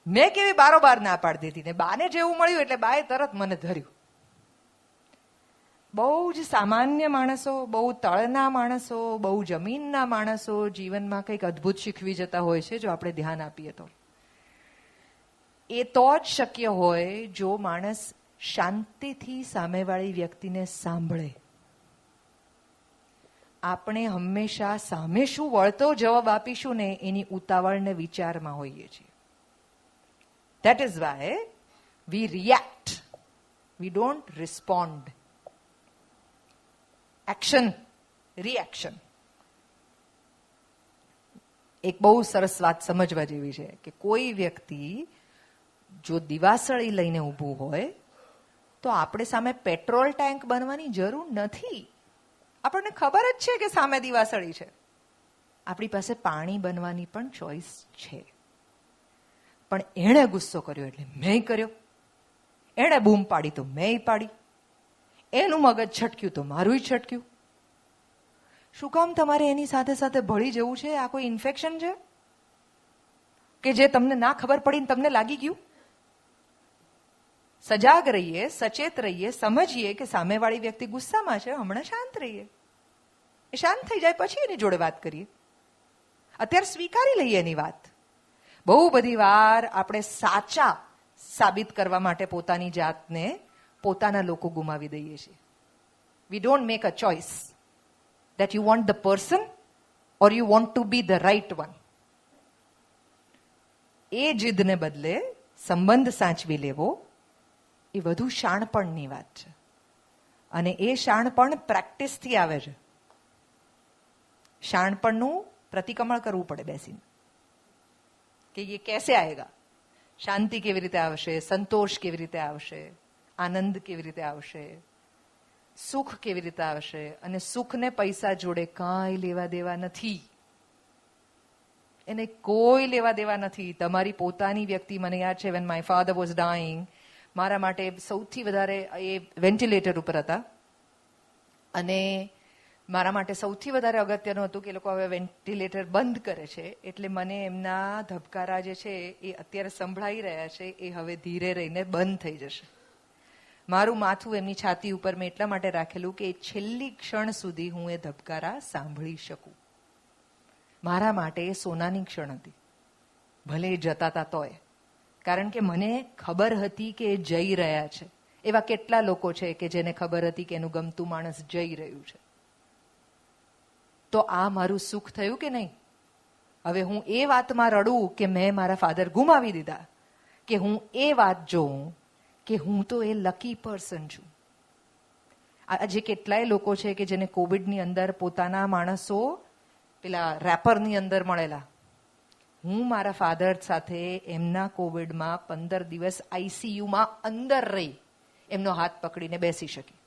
મેં કેવી બારોબાર ના પાડી દીધી ને બાને જેવું મળ્યું એટલે બાએ તરત મને ધર્યું. બહુ જ સામાન્ય માણસો, બહુ તળના માણસો, બહુ જમીનના માણસો જીવનમાં કંઈક અદ્ભુત શીખવી જતા હોય છે જો આપણે ધ્યાન આપીએ તો. એ તો જ શક્ય હોય જો માણસ શાંતિથી સામેવાળી વ્યક્તિને સાંભળે. આપણે હંમેશા સામે શું વળતો જવાબ આપીશું ને એની ઉતાવળને વિચારમાં હોઈએ છીએ. That is why we react. We don't respond. Action, reaction. એક બહુ સરસ વાત સમજવા જેવી છે કે કોઈ વ્યક્તિ જો દિવાસળી લઈને ઊભું હોય તો આપણે સામે પેટ્રોલ ટેન્ક બનવાની જરૂર નથી. આપણને ખબર જ છે કે સામે દિવાસળી છે. આપણી પાસે પાણી બનવાની પણ ચોઈસ છે. પણ એણે ગુસ્સો કર્યો એટલે મેં કર્યો, એણે બૂમ પાડી તો મેં પાડી, એનું મગજ છટક્યું તો મારું છટક્યું. શું કામ તમારે એની સાથે સાથે ભળી જવું છે? આ કોઈ ઇન્ફેક્શન છે કે જે તમને ના ખબર પડીને તમને લાગી ગયું? સજાગ રહીએ, સચેત રહીએ, સમજીએ કે સામેવાળી વ્યક્તિ ગુસ્સામાં છે, હમણાં શાંત રહીએ. એ શાંત થઈ જાય પછી એની જોડે વાત કરીએ. અત્યારે સ્વીકારી લઈએ એની વાત. બહુ બધી વાર આપણે સાચા સાબિત કરવા માટે પોતાની જાતને પોતાના લોકો ગુમાવી દઈએ છીએ. We don't make a choice that you want the person or you want to be the right one. એ જીદને બદલે સંબંધ સાચવી લેવો એ વધુ શાણપણની વાત છે. અને એ શાણપણ પ્રેક્ટિસથી આવે છે. શાણપણનું પ્રતિક્રમણ કરવું પડે બેસીને કે એ કેસે આયેગા. શાંતિ કેવી રીતે આવશે, સંતોષ કેવી રીતે આવશે, આનંદ કેવી રીતે આવશે, સુખ કેવી રીતે આવશે. અને સુખને પૈસા જોડે કાંઈ લેવા દેવા નથી. એને કોઈ લેવા દેવા નથી. તમારી પોતાની વ્યક્તિ. મને યાદ છે when my father was dying, મારા માટે સૌથી વધારે એ વેન્ટિલેટર ઉપર હતા અને મારા માટે સૌથી વધારે અગત્યનું હતું કે એ લોકો હવે વેન્ટિલેટર બંધ કરે છે એટલે મને એમના ધબકારા જે છે એ અત્યારે સંભળાઈ રહ્યા છે એ હવે ધીરે રહીને બંધ થઈ જશે. મારું માથું એમની છાતી ઉપર મેં એટલા માટે રાખેલું કે છેલ્લી ક્ષણ સુધી હું એ ધબકારા સાંભળી શકું. મારા માટે એ સોનાની ક્ષણ હતી, ભલે એ જતા હતા તોય. કારણ કે મને ખબર હતી કે એ જઈ રહ્યા છે. એવા કેટલા લોકો છે કે જેને ખબર હતી કે એનું ગમતું માણસ જઈ રહ્યું છે. તો આ મારું સુખ થયું કે નહીં? હવે હું એ વાતમાં રડું કે મેં મારા ફાધર ગુમાવી દીધા, કે હું એ વાત જોઉં કે હું તો એ લકી પર્સન છું. આજે કેટલાય લોકો છે કે જેને કોવિડની અંદર પોતાના માણસો પેલા રેપરની અંદર મળેલા. હું મારા ફાધર સાથે એમના કોવિડમાં 15 દિવસ આઈસીયુમાં અંદર રહી એમનો હાથ પકડીને બેસી શકી.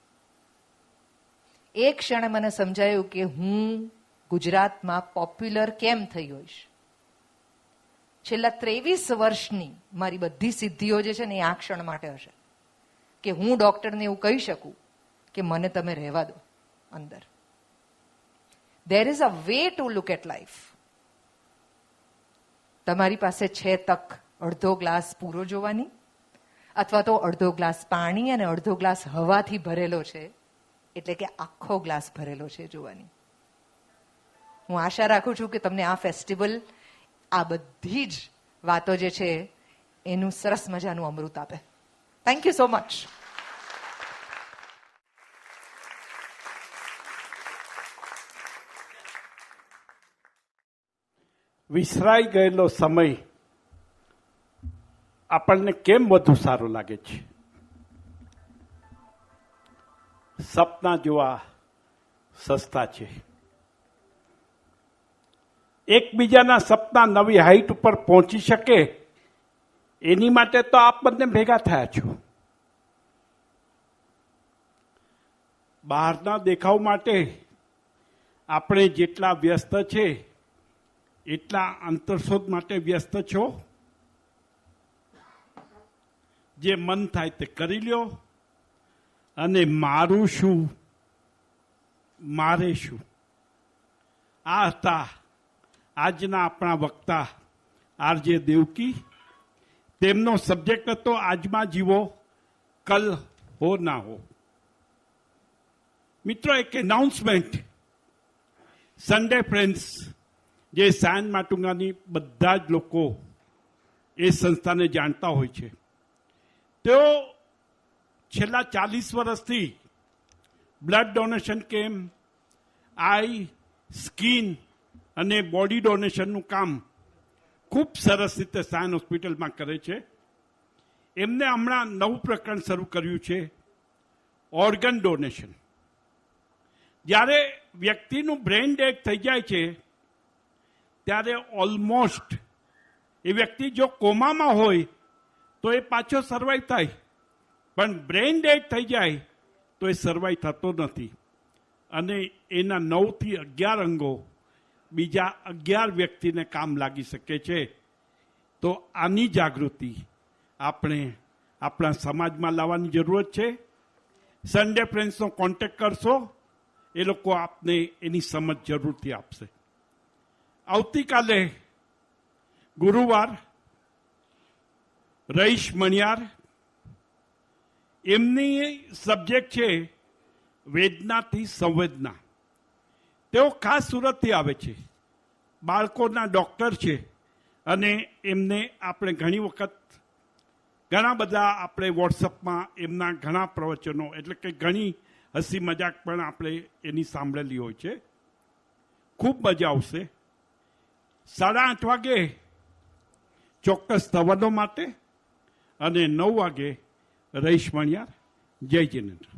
એક ક્ષણે મને સમજાયું કે હું ગુજરાતમાં પોપ્યુલર કેમ થઈ હોઈશ. છેલ્લા 23 વર્ષની મારી બધી સિદ્ધિઓ જે છે ને એ આ ક્ષણ માટે હશે કે હું ડોક્ટરને એવું કહી શકું કે મને તમે રહેવા દો અંદર. There is a way to look at life. તમારી પાસે છે તક અડધો ગ્લાસ પૂરો જોવાની, અથવા તો અડધો ગ્લાસ પાણી અને અડધો ગ્લાસ હવાથી ભરેલો છે, એટલે કે આખો ગ્લાસ ભરેલો છે જોવાની. હું આશા રાખું છું કે તમને આ ફેસ્ટિવલ આ બધી જ વાતો જે છે એનું સરસ મજાનું અમૃત આપે. Thank you so much.
વિસરાઈ ગયેલો સમય આપણને કેમ વધુ સારો લાગે છે? સપના જોવા સસ્તા છે. એકબીજાના સપના નવી હાઈટ ઉપર પહોંચી શકે એની માટે તો આપ બંને ભેગા થયા છો. બહારના દેખાવ માટે આપણે જેટલા વ્યસ્ત છે એટલા અંતરશોધ માટે વ્યસ્ત છો. જે મન થાય તે કરી લ્યો અને મારું શું, મારે શું. આ હતા આજના આપણા વક્તા આરજે દેવકી. તેમનો સબ્જેક્ટ હતો આજમાં જીવો, કલ હો ના હો. મિત્રો, એક એનાઉન્સમેન્ટ. સન્ડે ફ્રેન્ડ્સ, જે સાયન માટુંગાની બધા જ લોકો એ સંસ્થાને જાણતા હોય છે, તેઓ છેલ્લા 40 વર્ષથી બ્લડ ડોનેશન કેમ્પ, આઈ, સ્કિન અને બોડી ડોનેશનનું કામ ખૂબ સરસ રીતે સાયન હોસ્પિટલમાં કરે છે. એમને હમણાં નવું પ્રકરણ શરૂ કર્યું છે, ઓર્ગન ડોનેશન. જ્યારે વ્યક્તિનું બ્રેઇન ડેડ થઈ જાય છે ત્યારે ઓલમોસ્ટ એ વ્યક્તિ જો કોમામાં હોય તો એ પાછો સર્વાઈવ થાય, પણ બ્રેઇન ડેડ થઈ જાય તો એ સર્વાઈવ થતો નથી. અને એના 9 થી 11 અંગો બીજા 11 વ્યક્તિને કામ લાગી શકે છે. તો આની જાગૃતિ આપણે આપણા સમાજમાં લાવવાની જરૂરત છે. સન્ડે ફ્રેન્ડ્સનો કોન્ટેક્ટ કરશો, એ લોકો આપને એની સમજ જરૂરથી આપશે. આવતીકાલે ગુરુવાર, રહીશ મણિયાર, એમની સબ્જેક્ટ છે વેદનાથી સંવેદના. તેઓ ખાસ સુરતથી આવે છે, બાળકોના ડૉક્ટર છે અને એમને આપણે ઘણી વખત ઘણા બધા આપણે વોટ્સઅપમાં એમના ઘણા પ્રવચનો, એટલે કે ઘણી હસી મજાક પણ આપણે એની સાંભળેલી હોય છે. ખૂબ મજા આવશે. 8:30 વાગે ચોક્કસ તવનો માટે અને 9 વાગે રહીશ મણિયાર. જય જિનેન્દ્ર.